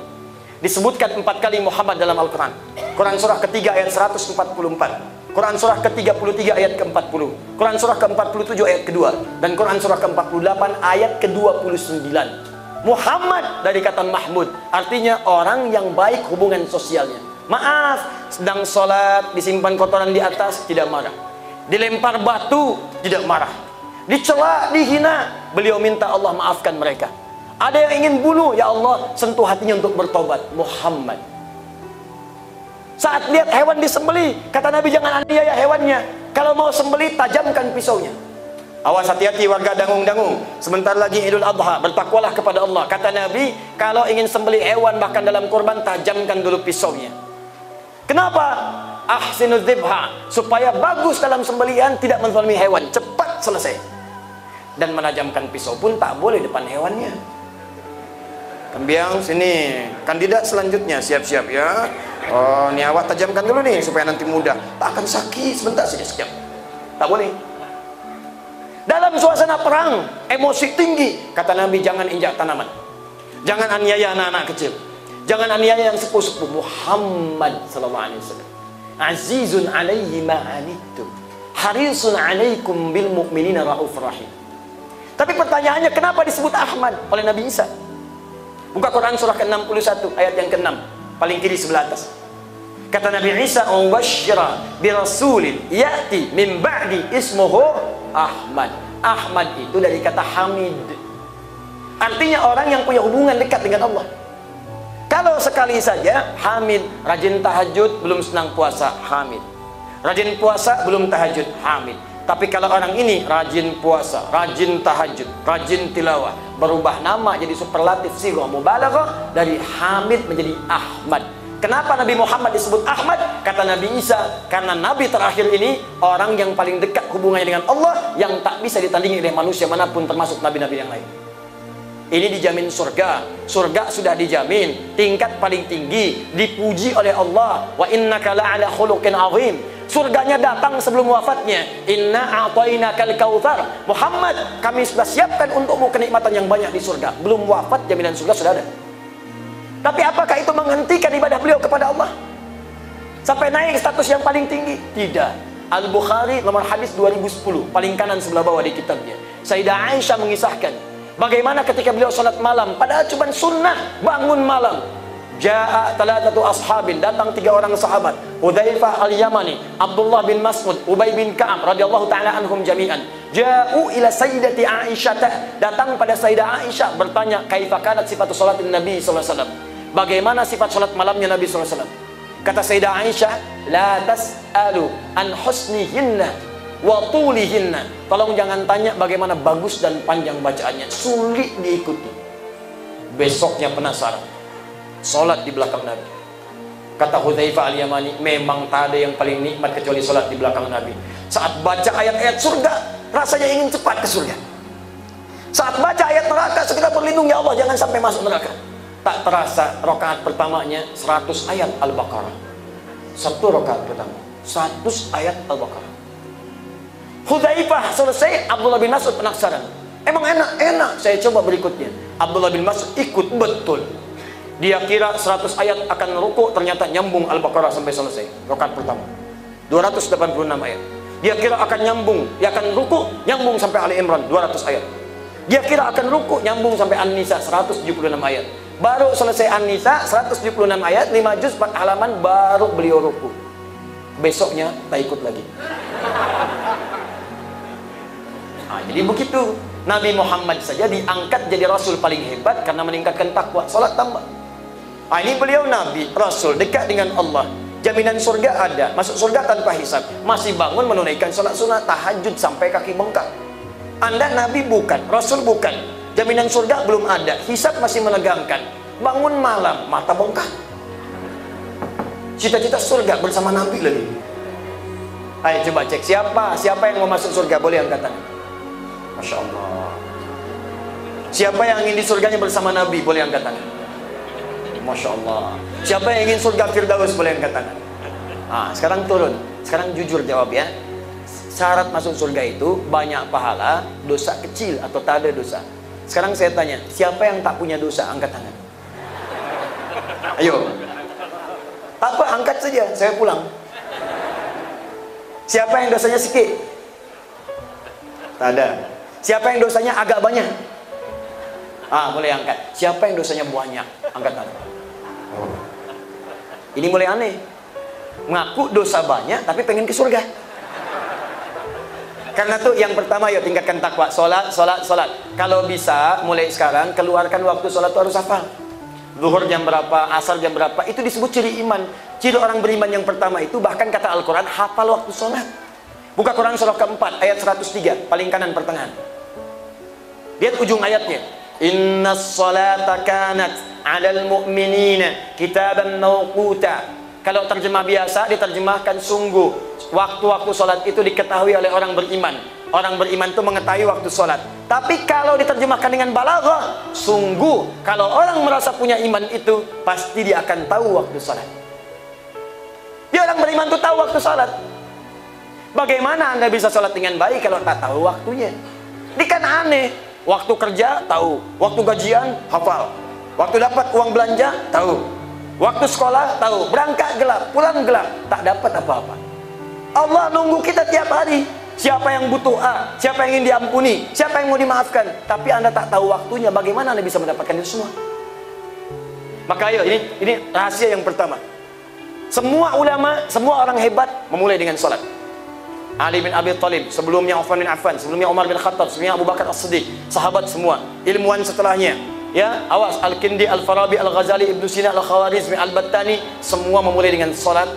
disebutkan 4 kali Muhammad dalam Al-Quran. Quran surah ketiga ayat 144, Quran surah ke-33 ayat ke-40, Quran surah ke-47 ayat kedua, dan Quran surah ke-48 ayat ke-29. Muhammad dari kata Mahmud, artinya orang yang baik hubungan sosialnya. Maaf, sedang sholat disimpan kotoran di atas, tidak marah. Dilempar batu, tidak marah. Dicela, dihina, beliau minta Allah maafkan mereka. Ada yang ingin bunuh, ya Allah sentuh hatinya untuk bertobat. Muhammad. Saat lihat hewan disembelih, kata Nabi jangan aniaya hewannya. Kalau mau sembelih, tajamkan pisaunya. Awas, hati-hati warga Dangung-Dangung. Sebentar lagi Idul Adha, bertakwalah kepada Allah. Kata Nabi, kalau ingin sembelih hewan bahkan dalam kurban, tajamkan dulu pisaunya. Kenapa? Ahsinu dzibha, supaya bagus dalam sembelihan, tidak menzalimi hewan, cepat selesai. Dan menajamkan pisau pun tak boleh depan hewannya. Kembiang sini, kandidat selanjutnya siap-siap ya. Oh, ini awak tajamkan dulu nih supaya nanti mudah. Tak akan sakit, sebentar saja sekejap. Tak boleh. Dalam suasana perang, emosi tinggi, kata Nabi jangan injak tanaman. Jangan aniaya anak-anak kecil. Jangan aniaya yang sepuh-sepuh. Muhammad sallallahu alaihi wasallam. Azizun alaihi ma anittum, harisun alaikum bil mu'minina raufur rahim. Tapi pertanyaannya, kenapa disebut Ahmad oleh Nabi Isa? Buka Quran surah ke-61 ayat yang ke-6, paling kiri sebelah atas. Kata Nabi Isa, "Ubasyira bi rasulin ya'ti min ba'di ismuhu Ahmad." Ahmad itu dari kata Hamid. Artinya orang yang punya hubungan dekat dengan Allah. Kalau sekali saja Hamid, rajin tahajud belum senang puasa, Hamid. Rajin puasa belum tahajud, Hamid. Tapi kalau orang ini rajin puasa, rajin tahajud, rajin tilawah, berubah nama jadi superlatif sighah mubalaghah dari Hamid menjadi Ahmad. Kenapa Nabi Muhammad disebut Ahmad? Kata Nabi Isa, karena Nabi terakhir ini orang yang paling dekat hubungannya dengan Allah, yang tak bisa ditandingi oleh manusia manapun termasuk nabi-nabi yang lain. Ini dijamin surga. Surga sudah dijamin, tingkat paling tinggi, dipuji oleh Allah. Wa innaka la'ala khuluqin 'azim. Surganya datang sebelum wafatnya. Inna a'tainakal kautsar. Muhammad, kami sudah siapkan untukmu kenikmatan yang banyak di surga. Belum wafat, jaminan surga sudah ada. Tapi apakah itu menghentikan ibadah beliau kepada Allah sampai naik status yang paling tinggi? Tidak. Al-Bukhari nomor hadis 2010, paling kanan sebelah bawah di kitabnya. Sayyidah Aisyah mengisahkan bagaimana ketika beliau salat malam, padahal cuma sunnah bangun malam. Ja'a talatatu ashabin, datang 3 orang sahabat, Hudzaifah al-Yamani, Abdullah bin Mas'ud, Ubay bin Ka'ab radhiyallahu ta'ala anhum jami'an. Ja'u ila sayyidati Aisyah, datang pada Sayyidah Aisyah bertanya, kaifa kanat sifatu salatin Nabi sallallahu alaihi wasallam? Bagaimana sifat salat malamnya Nabi sallallahu alaihi wasallam? Kata Sayyidah Aisyah, la tas'alu an husnihinna wa tulihinna. Tolong jangan tanya bagaimana bagus dan panjang bacaannya, sulit diikuti. Besoknya penasaran, solat di belakang Nabi. Kata Hudzaifah al-Yamani, memang tak ada yang paling nikmat kecuali solat di belakang Nabi. Saat baca ayat-ayat surga, rasanya ingin cepat ke surga. Saat baca ayat neraka, segera berlindung, ya Allah jangan sampai masuk neraka. Tak terasa rakaat pertamanya 100 ayat Al-Baqarah. Satu rakaat pertama 100 ayat Al-Baqarah. Hudzaifah selesai, Abdullah bin Mas'ud penasaran, emang enak, saya coba berikutnya. Abdullah bin Mas'ud ikut betul. Dia kira 100 ayat akan ruku, ternyata nyambung Al-Baqarah sampai selesai rakaat pertama 286 ayat. Dia kira akan nyambung, dia akan ruku, nyambung sampai Ali Imran 200 ayat. Dia kira akan ruku, nyambung sampai An-Nisa 176 ayat. Baru selesai An-Nisa 176 ayat, 5 juz 4 halaman, baru beliau ruku. Besoknya tak ikut lagi. Nah, jadi begitu. Nabi Muhammad saja diangkat jadi Rasul paling hebat karena meningkatkan takwa, salat tambah. Nah, ini beliau Nabi, Rasul, dekat dengan Allah. Jaminan surga ada, masuk surga tanpa hisab. Masih bangun menunaikan salat sunat, tahajud sampai kaki bengkak. Anda Nabi bukan, Rasul bukan. Jaminan surga belum ada, hisab masih menegangkan. Bangun malam, mata bengkak. Cita-cita surga bersama Nabi lagi. Ayo coba cek, siapa yang mau masuk surga, boleh angkat tangan. Masya Allah. Siapa yang ingin di surganya bersama Nabi, boleh angkat tangan. Masya Allah. Siapa yang ingin surga Firdaus, boleh angkat tangan. Nah, sekarang turun. Sekarang jujur jawab ya. Syarat masuk surga itu banyak pahala, dosa kecil atau tak ada dosa. Sekarang saya tanya, siapa yang tak punya dosa, angkat tangan. Ayo. Tak apa, angkat saja, saya pulang. Siapa yang dosanya sedikit? Tak ada. Siapa yang dosanya agak banyak? Boleh angkat. Siapa yang dosanya banyak? Angkat tangan. Ini mulai aneh. Ngaku dosa banyak tapi pengen ke surga. Karena tuh yang pertama, yuk tingkatkan takwa. Sholat. Kalau bisa mulai sekarang keluarkan waktu sholat tuh harus hafal. Zuhur jam berapa, asar jam berapa, itu disebut ciri iman. Ciri orang beriman yang pertama itu, bahkan kata Al-Quran, hafal waktu sholat. Buka Quran surah keempat ayat 103, paling kanan pertengahan. Lihat ujung ayatnya. Innas sholata kanat 'alal mu'minina kitaban mawquta. Kalau terjemah biasa diterjemahkan sungguh waktu-waktu sholat itu diketahui oleh orang beriman. Orang beriman itu mengetahui waktu sholat. Tapi kalau diterjemahkan dengan balaghah, sungguh kalau orang merasa punya iman itu pasti dia akan tahu waktu sholat. Dia orang beriman itu tahu waktu sholat. Bagaimana Anda bisa sholat dengan baik kalau tak tahu waktunya? Ini kan aneh. Waktu kerja tahu, waktu gajian hafal, waktu dapat uang belanja tahu, waktu sekolah tahu, berangkat gelap, pulang gelap, tak dapat apa-apa. Allah nunggu kita tiap hari. Siapa yang butuh siapa yang ingin diampuni, siapa yang mau dimaafkan, tapi Anda tak tahu waktunya, bagaimana Anda bisa mendapatkan itu semua? Maka ayo, ini rahasia yang pertama. Semua ulama, semua orang hebat memulai dengan sholat. Ali bin Abi Thalib, sebelumnya Uthman bin Affan, sebelumnya Umar bin Khattab, sebelumnya Abu Bakar As-Siddiq, sahabat semua, ilmuwan setelahnya. Ya, awas, Al-Kindi, Al-Farabi, Al-Ghazali, Ibnu Sina, Al-Khawarizmi, Al-Battani, semua memulai dengan sholat.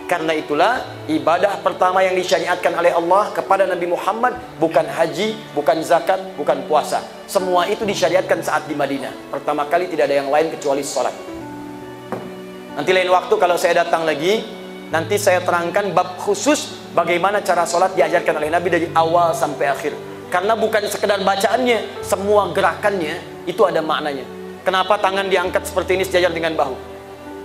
Karena itulah ibadah pertama yang disyariatkan oleh Allah kepada Nabi Muhammad bukan haji, bukan zakat, bukan puasa. Semua itu disyariatkan saat di Madinah. Pertama kali tidak ada yang lain kecuali sholat. Nanti lain waktu kalau saya datang lagi, nanti saya terangkan bab khusus bagaimana cara sholat diajarkan oleh Nabi dari awal sampai akhir. Karena bukan sekedar bacaannya, semua gerakannya itu ada maknanya. Kenapa tangan diangkat seperti ini sejajar dengan bahu?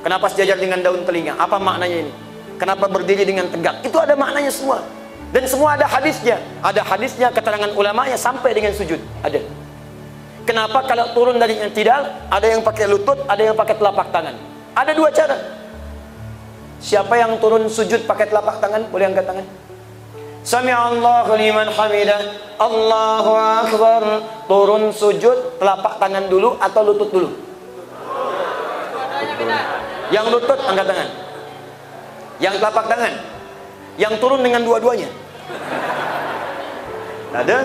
Kenapa sejajar dengan daun telinga? Apa maknanya ini? Kenapa berdiri dengan tegak? Itu ada maknanya semua. Dan semua ada hadisnya. Ada hadisnya, keterangan ulamanya sampai dengan sujud. Ada. Kenapa kalau turun dari i'tidal, ada yang pakai lutut, ada yang pakai telapak tangan. Ada dua cara. Siapa yang turun sujud pakai telapak tangan? Boleh angkat tangan. Sami'allahu liman hamidah. Allahu akbar. Turun sujud, telapak tangan dulu atau lutut dulu? Yang lutut angkat tangan. Yang telapak tangan, yang turun dengan dua-duanya. Ada?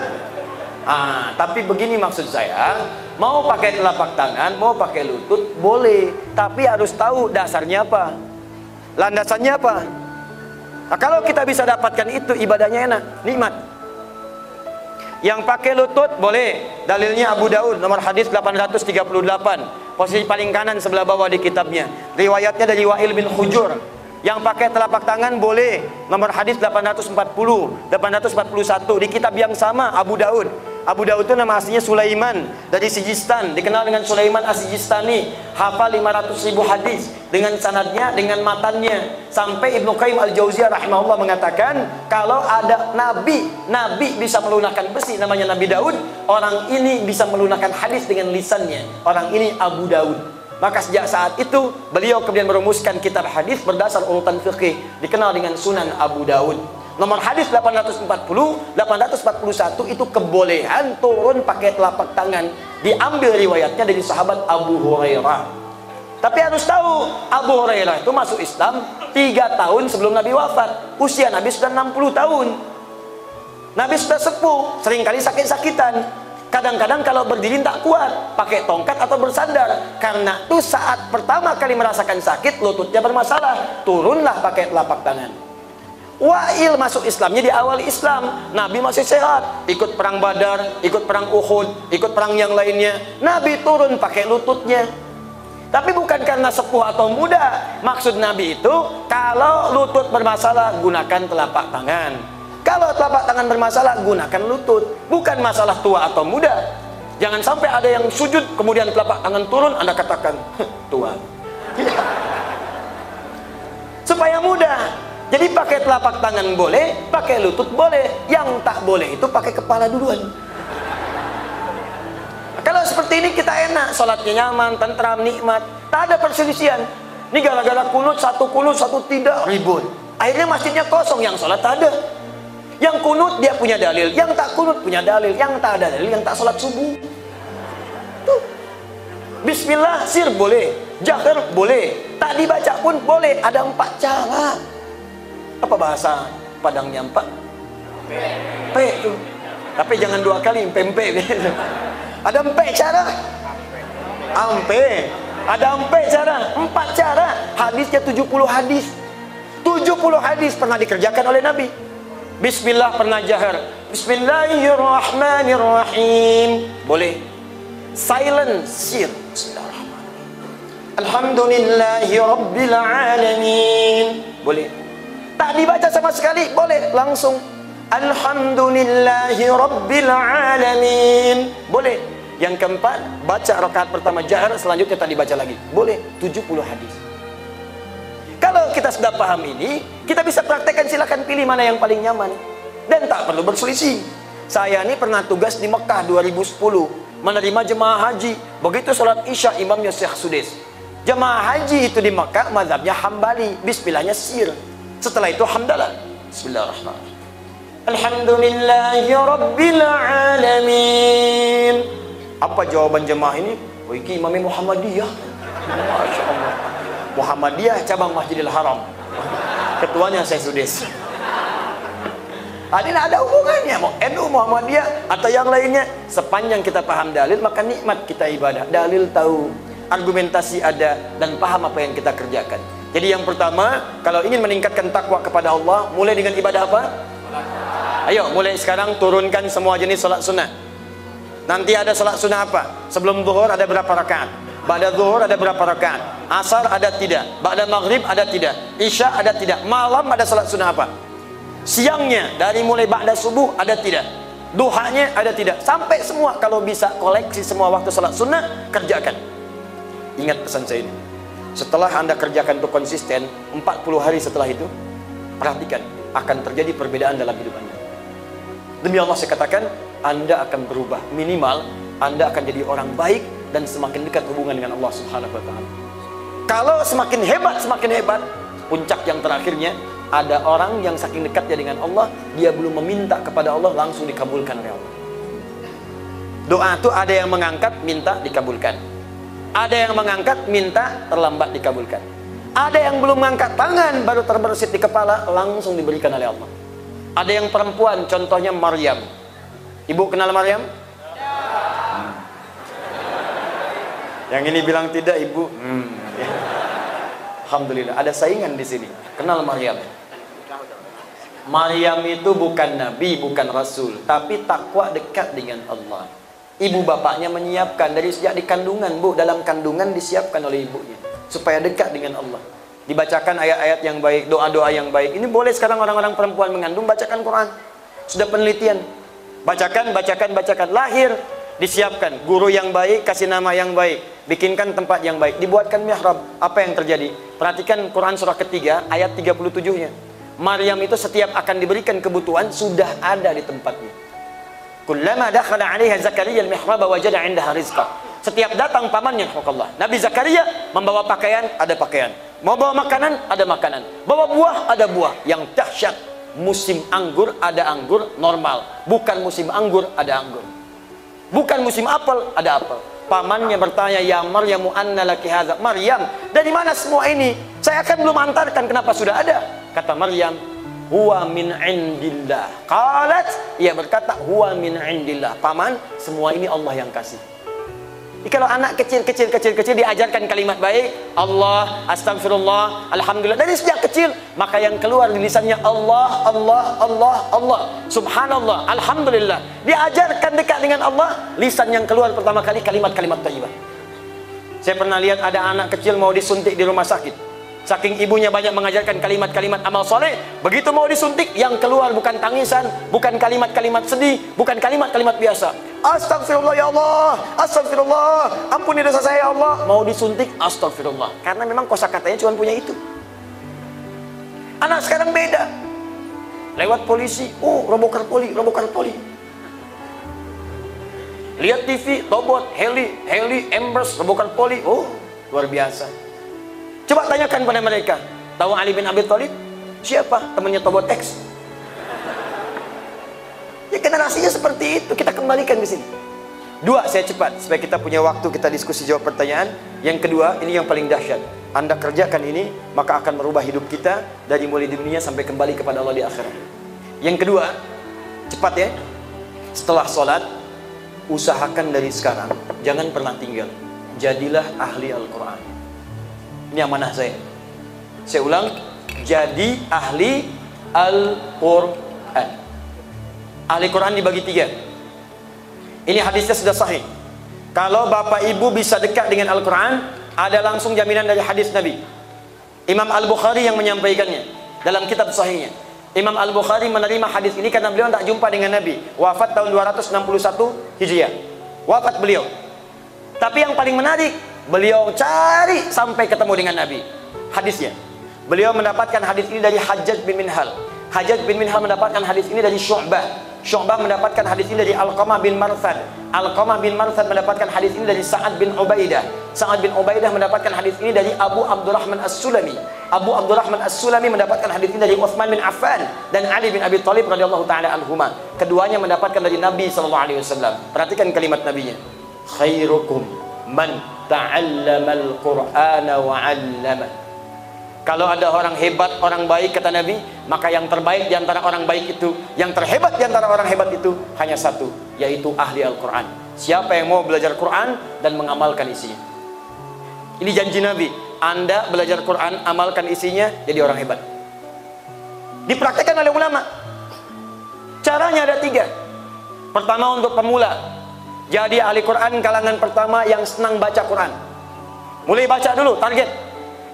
Tapi begini maksud saya, mau pakai telapak tangan, mau pakai lutut, boleh. Tapi harus tahu dasarnya apa, landasannya apa. Nah, kalau kita bisa dapatkan itu, ibadahnya enak, nikmat. Yang pakai lutut boleh. Dalilnya Abu Daud, nomor hadis 838. Posisi paling kanan sebelah bawah di kitabnya. Riwayatnya dari Wa'il bin Hujur. Yang pakai telapak tangan boleh. Nomor hadis 840, 841 di kitab yang sama Abu Daud. Abu Daud itu nama aslinya Sulaiman dari Sijistan, dikenal dengan Sulaiman As-Sijistani. Hafal 500.000 hadis dengan sanadnya, dengan matannya. Sampai Ibnu Qayyim Al-Jauziyah rahimahullah mengatakan, kalau ada nabi bisa melunakkan besi, namanya Nabi Daud. Orang ini bisa melunakkan hadis dengan lisannya. Orang ini Abu Daud. Maka sejak saat itu beliau kemudian merumuskan kitab hadis berdasar urutan fikih, dikenal dengan Sunan Abu Daud. Nomor hadis 840, 841 itu kebolehan turun pakai telapak tangan. Diambil riwayatnya dari sahabat Abu Hurairah. Tapi harus tahu, Abu Hurairah itu masuk Islam 3 tahun sebelum Nabi wafat. Usia Nabi sudah 60 tahun. Nabi sudah sepuh, seringkali sakit-sakitan. Kadang-kadang kalau berdiri tak kuat, pakai tongkat atau bersandar. Karena itu saat pertama kali merasakan sakit, lututnya bermasalah, turunlah pakai telapak tangan. Wa'il masuk Islamnya di awal Islam, Nabi masih sehat, ikut perang Badar, ikut perang Uhud, ikut perang yang lainnya. Nabi turun pakai lututnya. Tapi bukan karena sepuh atau muda. Maksud Nabi itu, kalau lutut bermasalah, gunakan telapak tangan. Kalau telapak tangan bermasalah, gunakan lutut. Bukan masalah tua atau muda. Jangan sampai ada yang sujud, kemudian telapak tangan turun, Anda katakan, tua. Supaya mudah. Jadi pakai telapak tangan boleh, pakai lutut boleh. Yang tak boleh itu pakai kepala duluan. Kalau Kalau seperti ini kita enak, sholatnya nyaman, tentram, nikmat, tak ada perselisihan. Ini gara-gara kunut satu tidak, ribut. Akhirnya masjidnya kosong, yang sholat tak ada. Yang kunut dia punya dalil, yang tak kunut punya dalil, yang tak ada dalil, yang tak sholat subuh. Tuh. Bismillah sir boleh, jahar boleh, tak dibaca pun boleh. Ada 4 cara. Apa bahasa Padangnya 4? P tuh. Tapi jangan 2 kali, pempe. Ada 4 cara. Ada 4 cara. 4 cara. Hadisnya 70 hadis. 70 hadis pernah dikerjakan oleh Nabi. Bismillah pernah jahar. Bismillahirrahmanirrahim. Boleh. Silent sir. Bismillahirrahmanirrahim. Alhamdulillahi rabbil alamin. Boleh. Tak dibaca sama sekali, boleh. Langsung Alhamdulillahi rabbil alamin. Boleh. Yang keempat, baca rakaat pertama jahar, selanjutnya tak dibaca lagi. Boleh. 70 hadis. Kalau kita sudah paham ini, kita bisa praktekkan, silakan pilih mana yang paling nyaman. Dan tak perlu berselisih. Saya ini pernah tugas di Mekah 2010, menerima jemaah haji. Begitu sholat isya, imamnya Syekh Sudes. Jemaah haji itu di Mekah, mazhabnya Hambali. Bismillahnya sir. Setelah itu hamdalah. Bismillahirrahmanirrahim. Alhamdulillahi rabbil alamin. Apa jawaban jemaah ini? Oh, ini imamnya Muhammadiyah. Masya Allah. Muhammadiyah cabang Masjidil Haram. Ketuanya saya Sudes. Ini ada hubungannya, mau NU, Muhammadiyah atau yang lainnya. Sepanjang kita paham dalil, maka nikmat kita ibadah. Dalil tahu, argumentasi ada, dan paham apa yang kita kerjakan. Jadi yang pertama, kalau ingin meningkatkan takwa kepada Allah, mulai dengan ibadah apa? Ayo, mulai sekarang turunkan semua jenis salat sunnah. Nanti ada salat sunnah apa? Sebelum zuhur ada berapa rakaat? Ba'da zuhur ada berapa rakaat? Asar ada tidak? Ba'da maghrib ada tidak? Isya ada tidak? Malam ada salat sunnah apa? Siangnya dari mulai ba'da subuh ada tidak? Duhanya ada tidak? Sampai semua, kalau bisa koleksi semua waktu salat sunnah, kerjakan. Ingat pesan saya ini. Setelah Anda kerjakan itu konsisten, 40 hari setelah itu, perhatikan, akan terjadi perbedaan dalam hidup Anda. Demi Allah saya katakan, Anda akan berubah. Minimal, Anda akan jadi orang baik dan semakin dekat hubungan dengan Allah Subhanahu wa Ta'ala. Kalau semakin hebat, puncak yang terakhirnya, ada orang yang saking dekatnya dengan Allah, dia belum meminta kepada Allah, langsung dikabulkan oleh Allah. Doa itu ada yang mengangkat, minta dikabulkan. Ada yang mengangkat, minta terlambat dikabulkan. Ada yang belum mengangkat tangan, baru terbersit di kepala, langsung diberikan oleh Allah. Ada yang perempuan, contohnya Maryam. Ibu kenal Maryam? Yang ini bilang tidak, ibu. Alhamdulillah, ada saingan di sini. Kenal Maryam? Maryam itu bukan nabi, bukan rasul, tapi takwa dekat dengan Allah. Ibu bapaknya menyiapkan dari sejak di kandungan, Bu, dalam kandungan disiapkan oleh ibunya supaya dekat dengan Allah. Dibacakan ayat-ayat yang baik, doa-doa yang baik. Ini boleh sekarang orang-orang perempuan mengandung bacakan Quran. Sudah penelitian. Bacakan. Lahir disiapkan guru yang baik, kasih nama yang baik, bikinkan tempat yang baik, dibuatkan mihrab. Apa yang terjadi? Perhatikan Quran surah ketiga ayat 37-nya. Maryam itu setiap akan diberikan kebutuhan sudah ada di tempatnya. Kullama dakhala 'alaiha Zakaria al-mihrab wajada 'indaha rizqa. Setiap datang pamannya, Allah, Nabi Zakaria membawa pakaian, ada pakaian. Mau bawa makanan, ada makanan. Bawa buah, ada buah. Yang dahsyat, musim anggur, ada anggur normal. Bukan musim anggur, ada anggur. Bukan musim apel, ada apel. Pamannya bertanya, ya Maryamu anna laki hadza. Maryam, dari mana semua ini? Saya akan belum antarkan, kenapa sudah ada? Kata Maryam, huwa min indillah. Qalat, ia berkata, huwa min indillah. Paman, semua ini Allah yang kasih. Kalau anak kecil diajarkan kalimat baik, Allah, astagfirullah, alhamdulillah, dari sejak kecil, maka yang keluar di lisannya Allah, subhanallah, alhamdulillah. Diajarkan dekat dengan Allah, lisan yang keluar pertama kali kalimat-kalimat thayyibah. Saya pernah lihat ada anak kecil mau disuntik di rumah sakit. Saking ibunya banyak mengajarkan kalimat-kalimat amal soleh, begitu mau disuntik, yang keluar bukan tangisan, bukan kalimat-kalimat sedih, bukan kalimat-kalimat biasa. Astagfirullah ya Allah, astagfirullah, ampuni dosa saya ya Allah. Mau disuntik, astagfirullah. Karena memang kosakatanya cuma punya itu. Anak sekarang beda. Lewat polisi, robokar poli. lihat TV, Tobot, Heli, Embers, robokan poli. Oh, luar biasa. Coba tanyakan pada mereka, tahu Ali bin Abi Thalib? Siapa? Temannya Tobot X. Ya generasinya seperti itu, kita kembalikan di sini. Dua, saya cepat supaya kita punya waktu kita diskusi jawab pertanyaan. Yang kedua, ini yang paling dahsyat. Anda kerjakan ini, maka akan merubah hidup kita dari mulai di dunia sampai kembali kepada Allah di akhirat. Yang kedua, cepat ya. Setelah sholat, usahakan dari sekarang, jangan pernah tinggal. Jadilah ahli Al-Quran. Ini amanah saya. Saya ulang, jadi ahli Al-Quran. Ahli Quran dibagi 3. Ini hadisnya sudah sahih. Kalau bapak ibu bisa dekat dengan Al-Quran, ada langsung jaminan dari hadis Nabi. Imam Al-Bukhari yang menyampaikannya dalam kitab sahihnya. Imam Al-Bukhari menerima hadis ini karena beliau tak jumpa dengan Nabi. Wafat tahun 261 Hijriah. Wafat beliau. Tapi yang paling menarik, beliau cari sampai ketemu dengan Nabi. Hadisnya. Beliau mendapatkan hadis ini dari Hajjaj bin Minhal. Hajjaj bin Minhal mendapatkan hadis ini dari Syu'bah. Syu'bah mendapatkan hadis ini dari Alqamah bin Marthad. Alqamah bin Marthad mendapatkan hadis ini dari Sa'ad bin Ubaidah. Sa'ad bin Ubaidah mendapatkan hadis ini dari Abu Abdurrahman As-Sulami. Abu Abdurrahman As-Sulami mendapatkan hadis ini dari Utsman bin Affan dan Ali bin Abi Thalib radhiyallahu taala anhuma. Keduanya mendapatkan dari Nabi sallallahu alaihi wasallam. Perhatikan kalimat nabinya. Khairukum man ta'allamal Qur'ana wa 'allama. Kalau ada orang hebat, orang baik, kata Nabi, maka yang terbaik di antara orang baik itu, yang terhebat di antara orang hebat itu hanya satu, yaitu ahli Al-Quran. Siapa yang mau belajar Quran dan mengamalkan isinya. Ini janji Nabi. Anda belajar Quran, amalkan isinya, jadi orang hebat. Dipraktekkan oleh ulama. Caranya ada 3. Pertama, untuk pemula, jadi ahli Quran kalangan pertama yang senang baca Quran. Mulai baca dulu, target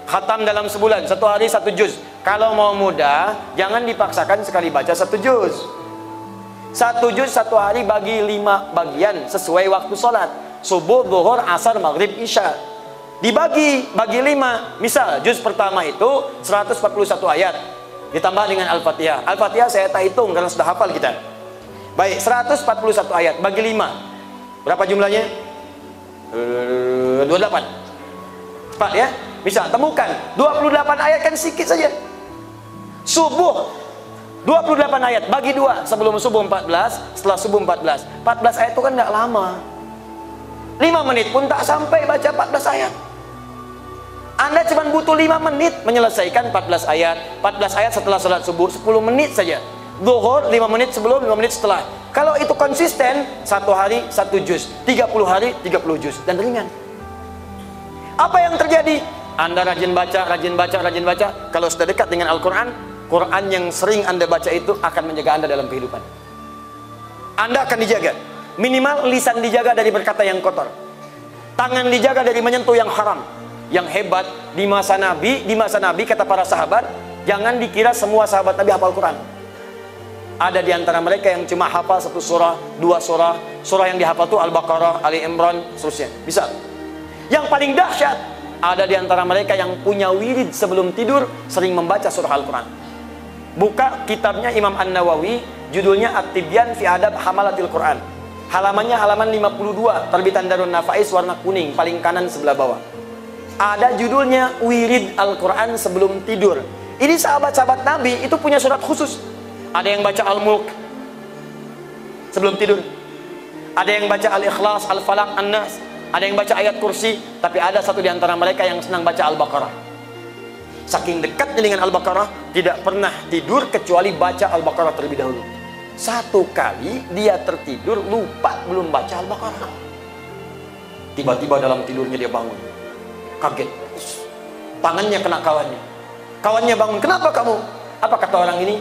khatam dalam sebulan, 1 hari 1 juz. Kalau mau mudah, jangan dipaksakan sekali baca 1 juz. 1 juz 1 hari bagi 5 bagian sesuai waktu sholat. Subuh, zuhur, asar, maghrib, isya. Dibagi, bagi 5. Misal, juz pertama itu 141 ayat. Ditambah dengan Al-Fatihah. Al-Fatihah saya tak hitung karena sudah hafal kita. Baik, 141 ayat bagi 5. Berapa jumlahnya? 28. Cepat ya. Bisa temukan 28 ayat, kan sedikit saja. Subuh 28 ayat bagi 2, sebelum subuh 14, setelah subuh 14. 14 ayat itu kan tidak lama. 5 menit pun tak sampai baca 14 ayat. Anda cuma butuh 5 menit menyelesaikan 14 ayat. 14 ayat setelah sholat subuh, 10 menit saja. Zuhur 5 menit sebelum, 5 menit setelah. Kalau itu konsisten, 1 hari 1 juz, 30 hari 30 juz, dan ringan. Apa yang terjadi? Anda rajin baca, rajin baca, rajin baca. Kalau sudah dekat dengan Al-Quran, Quran yang sering Anda baca itu akan menjaga Anda dalam kehidupan. Anda akan dijaga. Minimal lisan dijaga dari berkata yang kotor. Tangan dijaga dari menyentuh yang haram. Yang hebat di masa Nabi kata para sahabat, jangan dikira semua sahabat Nabi hafal Quran. Ada di antara mereka yang cuma hafal 1 surah, 2 surah. Surah yang dihafal itu Al-Baqarah, Ali Imran, seterusnya. Bisa. Yang paling dahsyat, ada di antara mereka yang punya wirid sebelum tidur sering membaca surah Al-Quran. Buka kitabnya Imam An-Nawawi, judulnya At-Tibyan fi Adab Hamalatil Quran. Halamannya halaman 52, terbitan Darun Nafais, warna kuning, paling kanan sebelah bawah. Ada judulnya Wirid Al-Quran sebelum tidur. Ini sahabat-sahabat Nabi itu punya surat khusus. Ada yang baca Al-Mulk sebelum tidur. Ada yang baca Al-Ikhlas, Al-Falaq, An-Nas. Ada yang baca ayat kursi. Tapi ada satu di antara mereka yang senang baca Al-Baqarah. Saking dekatnya dengan Al-Baqarah, tidak pernah tidur kecuali baca Al-Baqarah terlebih dahulu. Satu kali dia tertidur, lupa belum baca Al-Baqarah. Tiba-tiba dalam tidurnya dia bangun, kaget, tangannya kena kawannya. Kawannya bangun, kenapa kamu? Apa kata orang ini?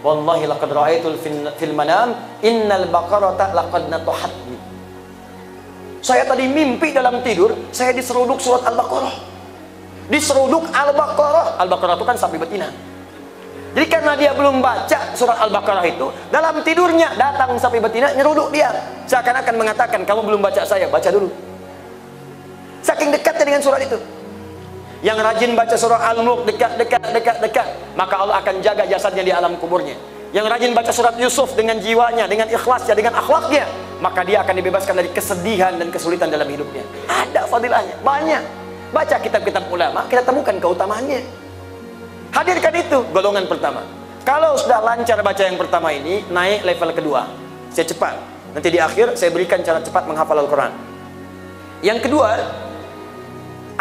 Wallahi laqad ra'aitul fil manam innal baqarata laqad natuhatni. Saya tadi mimpi dalam tidur, saya diseruduk surat Al-Baqarah. Diseruduk Al-Baqarah. Al-Baqarah itu kan sapi betina. Jadi karena dia belum baca surat Al-Baqarah itu, dalam tidurnya datang sapi betina nyeruduk dia. Seakan-akan mengatakan, kamu belum baca saya, baca dulu. Saking dekatnya dengan surat itu. Yang rajin baca surah Al-Mulk dekat, maka Allah akan jaga jasadnya di alam kuburnya. yang rajin baca surat Yusuf dengan jiwanya, dengan ikhlasnya, dengan akhlaknya, maka dia akan dibebaskan dari kesedihan dan kesulitan dalam hidupnya. Ada fadilahnya, banyak. Baca kitab-kitab ulama, kita temukan keutamaannya. Hadirkan itu, golongan pertama. Kalau sudah lancar baca yang pertama ini, naik level kedua. Saya cepat. Nanti di akhir saya berikan cara cepat menghafal Al-Quran. Yang kedua,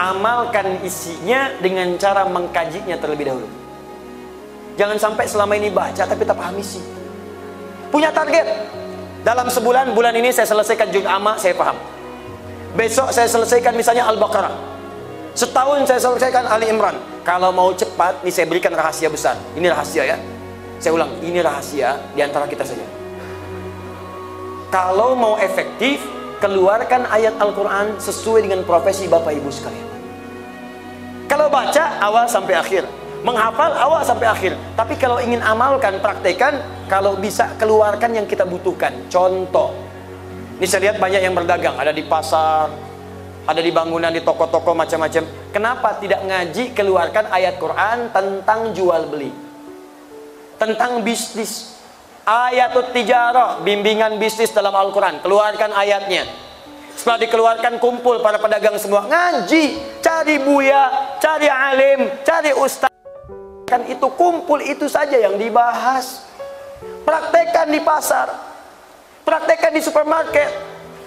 amalkan isinya dengan cara mengkajinya terlebih dahulu. Jangan sampai selama ini baca tapi tak paham isi. Punya target. Dalam sebulan, bulan ini saya selesaikan juz amma, saya paham. Besok saya selesaikan misalnya Al-Baqarah. Setahun saya selesaikan Ali Imran. Kalau mau cepat, ini saya berikan rahasia besar. Ini rahasia ya. Saya ulang, ini rahasia di antara kita saja. Kalau mau efektif, keluarkan ayat Al-Quran sesuai dengan profesi Bapak Ibu sekalian. Kalau baca, awal sampai akhir. Menghafal awal sampai akhir. Tapi kalau ingin amalkan, praktekan, kalau bisa keluarkan yang kita butuhkan. Contoh, ini saya lihat banyak yang berdagang, ada di pasar, ada di bangunan, di toko-toko macam-macam. Kenapa tidak ngaji keluarkan ayat Quran tentang jual beli, tentang bisnis, ayatut tijarah, bimbingan bisnis dalam Al-Quran, keluarkan ayatnya. Setelah dikeluarkan, kumpul para pedagang semua, ngaji, cari buya, cari alim, cari ustaz. Kan itu kumpul, itu saja yang dibahas. Praktekkan di pasar, praktekkan di supermarket,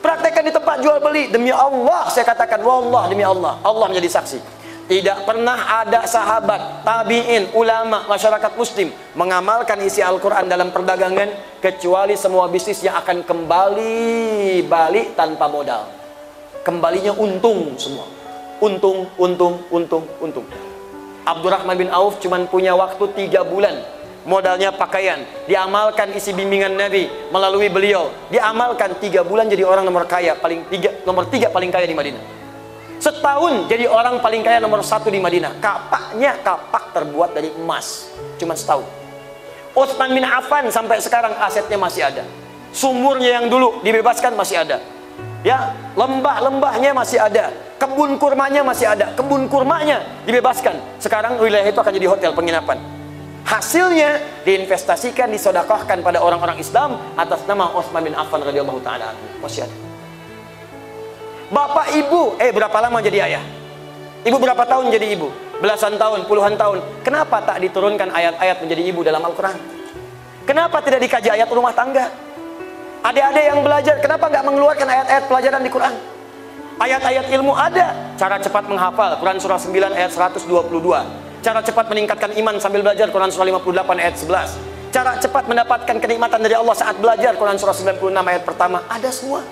praktekkan di tempat jual beli. Demi Allah saya katakan, wallah, demi Allah, Allah menjadi saksi, tidak pernah ada sahabat, tabi'in, ulama, masyarakat muslim mengamalkan isi Al-Quran dalam perdagangan kecuali semua bisnis yang akan kembali balik tanpa modal. Kembalinya untung semua. Untung, untung, untung, untung. Abdurrahman bin Auf cuma punya waktu 3 bulan. Modalnya pakaian. Diamalkan isi bimbingan Nabi melalui beliau. Diamalkan 3 bulan jadi orang nomor kaya, nomor 3 paling kaya di Madinah. Setahun jadi orang paling kaya nomor 1 di Madinah. Kapaknya kapak terbuat dari emas. Cuma setahun. Utsman bin Affan sampai sekarang asetnya masih ada. Sumurnya yang dulu dibebaskan masih ada. Ya, lembah-lembahnya masih ada, kebun kurmanya masih ada, kebun kurmanya dibebaskan. Sekarang wilayah itu akan jadi hotel penginapan. Hasilnya diinvestasikan, disedekahkan pada orang-orang Islam atas nama Utsman bin Affan radhiyallahu taala anhu. Masih ada. Bapak ibu, berapa lama jadi ayah? Ibu berapa tahun jadi ibu? Belasan tahun, puluhan tahun. Kenapa tak diturunkan ayat-ayat menjadi ibu dalam Al-Quran? Kenapa tidak dikaji ayat rumah tangga? Adik-adik yang belajar, kenapa nggak mengeluarkan ayat-ayat pelajaran di Quran? Ayat-ayat ilmu ada. Cara cepat menghafal, Quran surah 9 ayat 122. Cara cepat meningkatkan iman sambil belajar, Quran surah 58 ayat 11. Cara cepat mendapatkan kenikmatan dari Allah saat belajar, Quran surah 96 ayat pertama. Ada semua.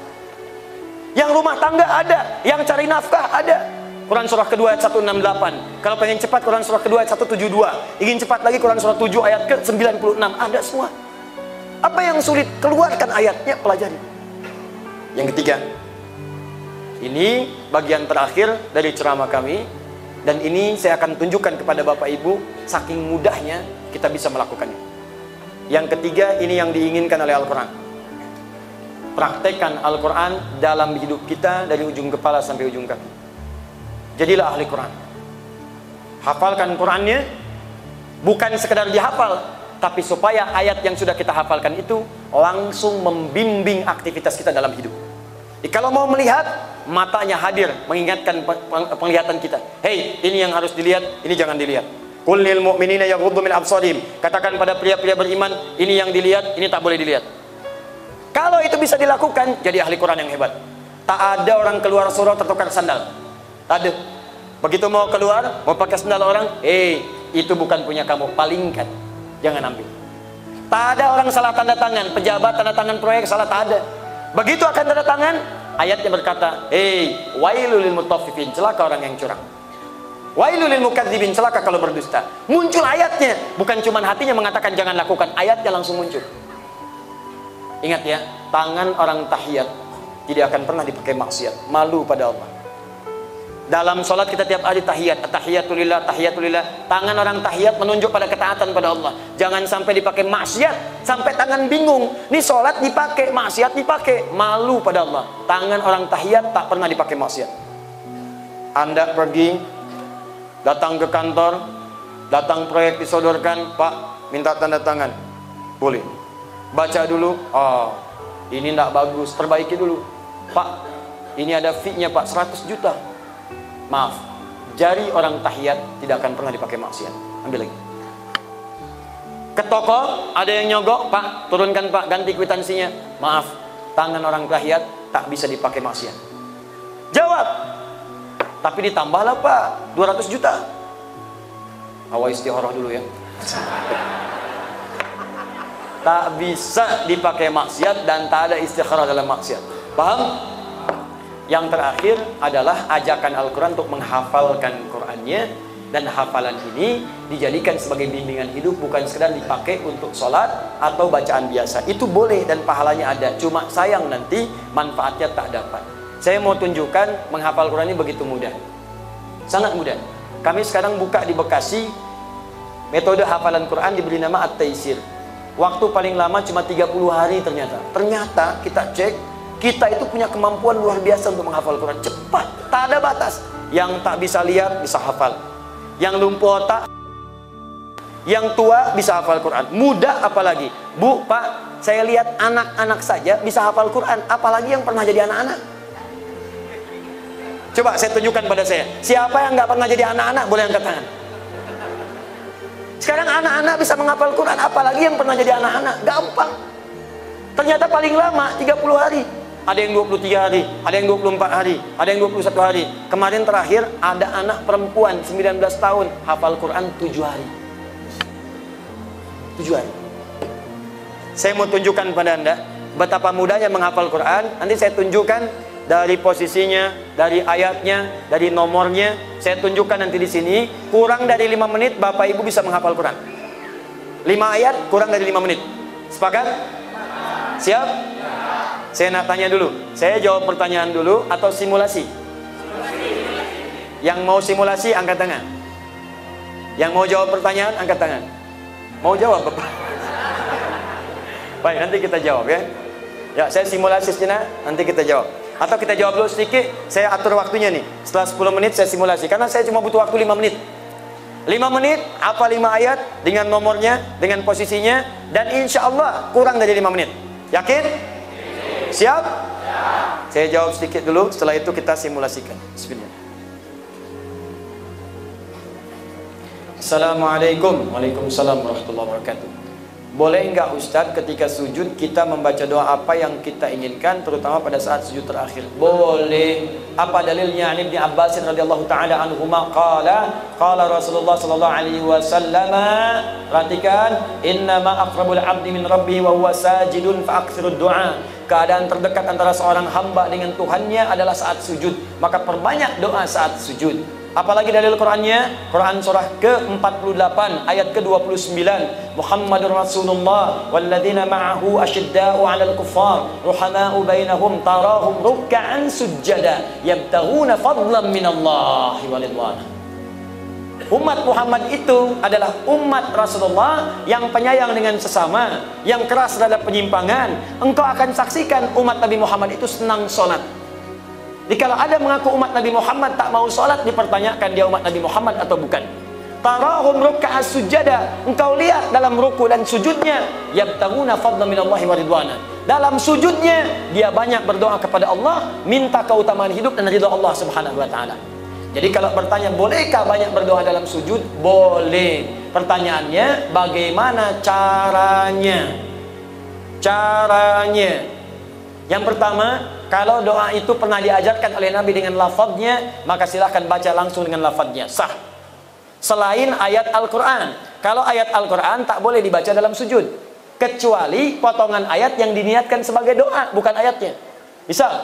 Yang rumah tangga ada, yang cari nafkah ada. Quran surah kedua ayat 168. Kalau pengen cepat, Quran surah kedua ayat 172. Ingin cepat lagi, Quran surah 7 ayat ke-96. Ada semua. Apa yang sulit? Keluarkan ayatnya, pelajari. Yang ketiga, ini bagian terakhir dari ceramah kami, dan ini saya akan tunjukkan kepada Bapak Ibu, saking mudahnya kita bisa melakukannya. Yang ketiga, ini yang diinginkan oleh Al-Quran. Praktekkan Al-Quran dalam hidup kita dari ujung kepala sampai ujung kaki. Jadilah ahli Quran. Hafalkan Qurannya, bukan sekedar dihafal, tapi supaya ayat yang sudah kita hafalkan itu langsung membimbing aktivitas kita dalam hidup. Jadi kalau mau melihat, matanya hadir mengingatkan penglihatan kita. Hei, ini yang harus dilihat, ini jangan dilihat. Qul lil mu'minina yaghuddu min absarihim. Katakan pada pria-pria beriman, ini yang dilihat, ini tak boleh dilihat. Kalau itu bisa dilakukan, jadi ahli Quran yang hebat. Tak ada orang keluar surau tertukar sandal. Tak ada. Begitu mau keluar, mau pakai sandal orang, itu bukan punya kamu, palingkan. Jangan ambil. Tak ada orang salah tanda tangan, pejabat tanda tangan proyek salah, tak ada. Begitu akan tanda tangan, ayatnya berkata, wailul lil mutaffifin, celaka orang yang curang. Wailul lil mukadzibin, celaka kalau berdusta. Muncul ayatnya, bukan cuma hatinya mengatakan jangan lakukan, ayatnya langsung muncul. Ingat ya, tangan orang tahiyat tidak akan pernah dipakai maksiat, malu pada Allah. Dalam sholat kita tiap hari tahiyat, tahiyatulillah, tahiyatulillah. Tangan orang tahiyat menunjuk pada ketaatan pada Allah. Jangan sampai dipakai maksiat, sampai tangan bingung. Ini sholat dipakai, maksiat dipakai, malu pada Allah. Tangan orang tahiyat tak pernah dipakai maksiat. Anda pergi, datang ke kantor, datang proyek disodorkan, Pak, minta tanda tangan. Boleh. Baca dulu, oh ini tidak bagus, perbaiki dulu. Pak, ini ada fee-nya Pak, 100 juta. Maaf, jari orang tahiyat tidak akan pernah dipakai maksiat. Ambil lagi. Ke toko, ada yang nyogok, Pak, turunkan Pak, ganti kwitansinya. Maaf, tangan orang tahiyat tak bisa dipakai maksiat. Jawab, tapi ditambahlah Pak, 200 juta. Awal istikharah dulu ya. Tak bisa dipakai maksiat dan tak ada istikharah dalam maksiat. Paham? Yang terakhir adalah ajakan Al-Quran untuk menghafalkan Qurannya, dan hafalan ini dijadikan sebagai bimbingan hidup, bukan sekedar dipakai untuk sholat atau bacaan biasa. Itu boleh dan pahalanya ada, cuma sayang nanti manfaatnya tak dapat. Saya mau tunjukkan menghafal Quran ini begitu mudah, sangat mudah. Kami sekarang buka di Bekasi metode hafalan Quran, diberi nama At-Taisir. Waktu paling lama cuma 30 hari ternyata. Ternyata kita cek, kita itu punya kemampuan luar biasa untuk menghafal Quran. Cepat, tak ada batas. Yang tak bisa lihat bisa hafal. Yang lumpuh otak, yang tua bisa hafal Quran. Muda apalagi. Bu, Pak, saya lihat anak-anak saja bisa hafal Quran. Apalagi yang pernah jadi anak-anak. Coba saya tunjukkan pada saya. Siapa yang nggak pernah jadi anak-anak boleh angkat tangan. Sekarang anak-anak bisa menghafal Quran, apalagi yang pernah jadi anak-anak. Gampang. Ternyata paling lama 30 hari. Ada yang 23 hari, ada yang 24 hari, ada yang 21 hari. Kemarin terakhir ada anak perempuan 19 tahun hafal Quran 7 hari. 7 hari. Saya mau tunjukkan pada Anda betapa mudahnya menghafal Quran. Nanti saya tunjukkan dari posisinya, dari ayatnya, dari nomornya. Saya tunjukkan nanti di sini. Kurang dari 5 menit Bapak Ibu bisa menghafal Quran. 5 ayat kurang dari 5 menit. Sepakat? Siap? Saya nak tanya dulu. Saya jawab pertanyaan dulu atau simulasi? Yang mau simulasi angkat tangan. Yang mau jawab pertanyaan angkat tangan. Mau jawab Bapak? Baik, nanti kita jawab ya. Ya, saya simulasi sejenak, nanti kita jawab. Atau kita jawab dulu sedikit, saya atur waktunya nih. Setelah 10 menit saya simulasi, karena saya cuma butuh waktu 5 menit. 5 menit, apa 5 ayat dengan nomornya, dengan posisinya, dan insya Allah kurang dari 5 menit. Yakin? Siap? Saya jawab sedikit dulu, setelah itu kita simulasikan. Bismillah. Assalamualaikum. Waalaikumsalam warahmatullahi wabarakatuh. Boleh enggak Ustadz ketika sujud kita membaca doa apa yang kita inginkan, terutama pada saat sujud terakhir? Boleh. Apa dalilnya? An Ibnu Abbas radhiyallahu taala anhuma qala Rasulullah sallallahu alaihi wasallam, perhatikan, innama aqrabul abdi min rabbihi wa huwa sajidun fa aktsirud du'a. Keadaan terdekat antara seorang hamba dengan Tuhannya adalah saat sujud, maka perbanyak doa saat sujud. Apalagi dalil Qurannya, Quran surah ke-48 ayat ke-29, Muhammadur Rasulullah walladzina ma'ahu asyidda'u 'alal kuffar ruhama'u bainahum tarahum ruk'an sujada yabtaghuna fadlan minallahi wa ridwana. Umat Muhammad itu adalah umat Rasulullah yang penyayang dengan sesama, yang keras terhadap penyimpangan. Engkau akan saksikan umat Nabi Muhammad itu senang sholat. Jadi kalau ada mengaku umat Nabi Muhammad tak mau sholat, dipertanyakan dia umat Nabi Muhammad atau bukan. Tarahum ruk'a sujada, engkau lihat dalam ruku dan sujudnya, yabtaguna fadlan minallahi wa ridwana. Dalam sujudnya dia banyak berdoa kepada Allah, minta keutamaan hidup dan ridha Allah Subhanahu wa taala. Jadi kalau bertanya bolehkah banyak berdoa dalam sujud? Boleh. Pertanyaannya bagaimana caranya? Caranya. Yang pertama, kalau doa itu pernah diajarkan oleh Nabi dengan lafadznya, maka silahkan baca langsung dengan lafadznya, sah. Selain ayat Al-Quran. Kalau ayat Al-Quran tak boleh dibaca dalam sujud, kecuali potongan ayat yang diniatkan sebagai doa, bukan ayatnya. Misal,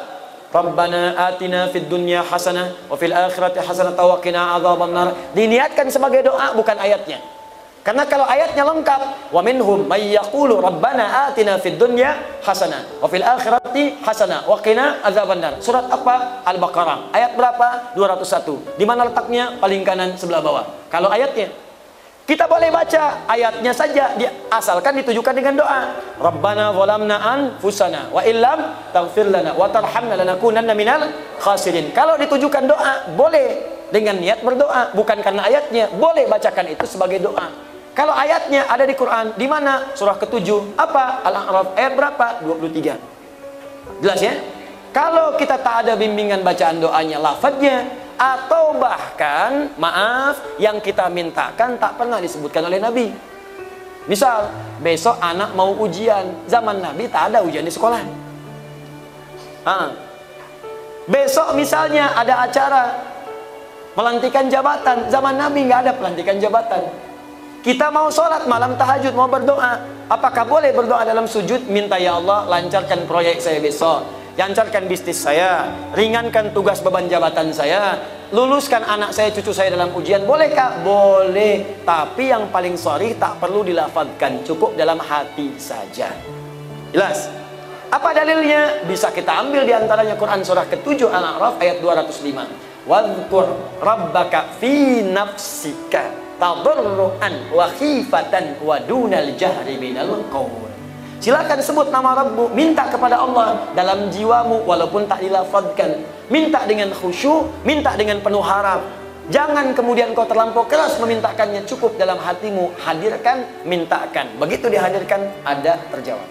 Rabbana atina fid dunya hasanah wa fil akhirati hasanah wa qina adzabannar, diniatkan sebagai doa, bukan ayatnya. Karena kalau ayatnya lengkap, wa minhum may yaqulu rabbana atina fid dunya hasanah wa fil akhirati hasanah wa qina adzabannar. Surat apa? Al-Baqarah. Ayat berapa? 201. Di mana letaknya? Paling kanan sebelah bawah. Kalau ayatnya, kita boleh baca ayatnya saja, asalkan ditujukan dengan doa. Rabbana zalamna anfusana wa illam taghfir lana wa tarhamna lanakunanna minal khasirin. Kalau ditujukan doa, boleh dengan niat berdoa, bukan karena ayatnya. Boleh bacakan itu sebagai doa. Kalau ayatnya ada di Quran, di mana? Surah ke-7. Apa? Al-A'raf ayat berapa? 23. Jelas ya? Kalau kita tak ada bimbingan bacaan doanya, lafadznya, atau bahkan, maaf, yang kita mintakan tak pernah disebutkan oleh Nabi. Misal, besok anak mau ujian. Zaman Nabi tak ada ujian di sekolah. Besok misalnya ada acara pelantikan jabatan. Zaman Nabi nggak ada pelantikan jabatan. Kita mau sholat malam tahajud, mau berdoa. Apakah boleh berdoa dalam sujud? Minta, ya Allah, lancarkan proyek saya besok, lancarkan bisnis saya, ringankan tugas beban jabatan saya, luluskan anak saya, cucu saya dalam ujian. Bolehkah? Boleh. Tapi yang paling sharih tak perlu dilafadzkan, cukup dalam hati saja. Jelas? Apa dalilnya? Bisa kita ambil diantaranya Quran surah ke-7 Al-A'raf ayat 205. Wadhkur rabbaka fi nafsika tadarruan wa khifatan wa dunal jahri minal qaul. Silakan sebut nama Rabbu, minta kepada Allah dalam jiwamu walaupun tak dilafadzkan. Minta dengan khusyuk, minta dengan penuh harap. Jangan kemudian kau terlampau keras memintakannya, cukup dalam hatimu, hadirkan, mintakan. Begitu dihadirkan, ada terjawab.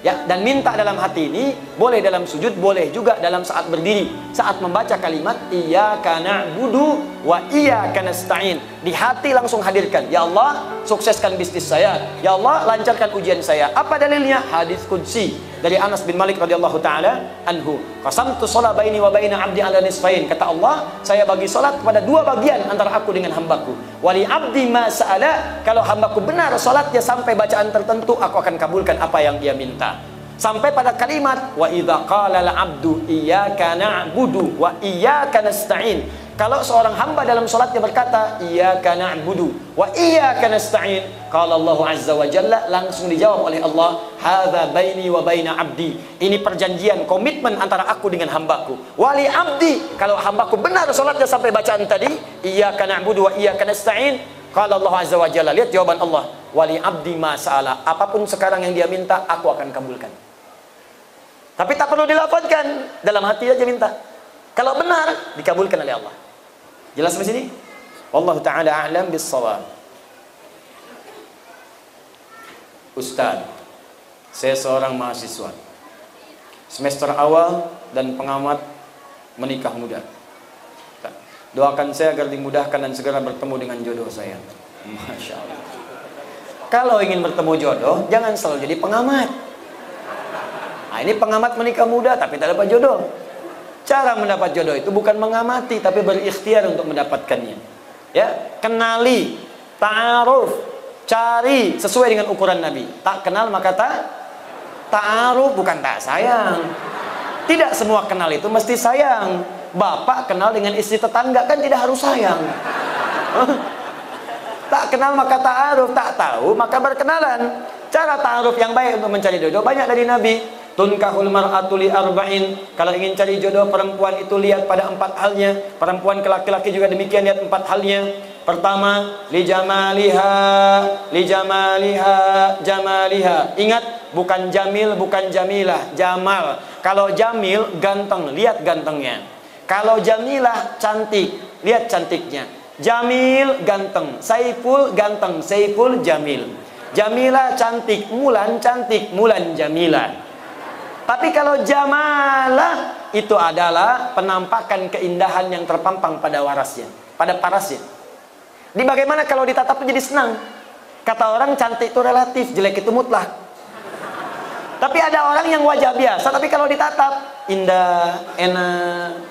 Ya, dan minta dalam hati ini boleh dalam sujud, boleh juga dalam saat berdiri, saat membaca kalimat iyyaka na'budu wa iyyaka nasta'in. Di hati langsung hadirkan, ya Allah, sukseskan bisnis saya, ya Allah, lancarkan ujian saya. Apa dalilnya? Hadis qudsi dari Anas bin Malik radhiyallahu taala anhu. Qasamtu shalah baini wa baina 'abdi 'ala nisfain. Kata Allah, saya bagi salat kepada dua bagian antara aku dengan hambaku. Wali 'abdi ma sa'ala, kalau hambaku benar salatnya sampai bacaan tertentu, aku akan kabulkan apa yang dia minta. Sampai pada kalimat wa idza qala al-'abdu iyyaka na'budu wa iyyaka nasta'in. Kalau seorang hamba dalam salatnya berkata iyyaka na'budu wa iyyaka nasta'in, qala Allah azza wa jalla, langsung dijawab oleh Allah, hadza baini wa baina 'abdi. Ini perjanjian, komitmen antara aku dengan hambaku. Wali 'abdi, kalau hambaku benar salatnya sampai bacaan tadi iyyaka na'budu wa iyyaka nasta'in, qala Allah azza wa jalla, lihat jawaban Allah, wali 'abdi ma sa'ala, apapun sekarang yang dia minta aku akan kabulkan. Tapi tak perlu dilafadzkan, dalam hati aja minta. Kalau benar, dikabulkan oleh Allah. Jelas sampai sini? Wallahu ta'ala a'lam bis-shawab. Ustaz, saya seorang mahasiswa, semester awal dan pengamat menikah muda. Doakan saya agar dimudahkan dan segera bertemu dengan jodoh saya. Masya Allah. Kalau ingin bertemu jodoh, jangan selalu jadi pengamat. Nah, ini pengamat menikah muda tapi tak dapat jodoh. Cara mendapat jodoh itu bukan mengamati, tapi berikhtiar untuk mendapatkannya. Ya, kenali, ta'aruf, cari sesuai dengan ukuran Nabi. Tak kenal maka ta'aruf, bukan tak sayang. Tidak semua kenal itu mesti sayang. Bapak kenal dengan istri tetangga kan tidak harus sayang. Tak kenal maka ta'aruf, tak tahu maka berkenalan. Cara ta'aruf yang baik untuk mencari jodoh banyak dari Nabi. Tunkahul mar'atu li arba'in. Kalau ingin cari jodoh perempuan itu lihat pada 4 halnya. Perempuan ke laki-laki juga demikian, lihat 4 halnya. Pertama, li jamaliha, jamaliha. Ingat, bukan jamil, bukan jamilah, jamal. Kalau jamil ganteng, lihat gantengnya. Kalau jamilah cantik, lihat cantiknya. Jamil ganteng, Saiful ganteng, Saiful jamil. Jamilah cantik, Mulan cantik, Mulan jamilah. Tapi kalau jamalah itu adalah penampakan keindahan yang terpampang pada warasnya, pada parasnya. Di bagaimana kalau ditatap itu jadi senang? Kata orang cantik itu relatif, jelek itu mutlak. Tapi ada orang yang wajah biasa, tapi kalau ditatap indah, enak,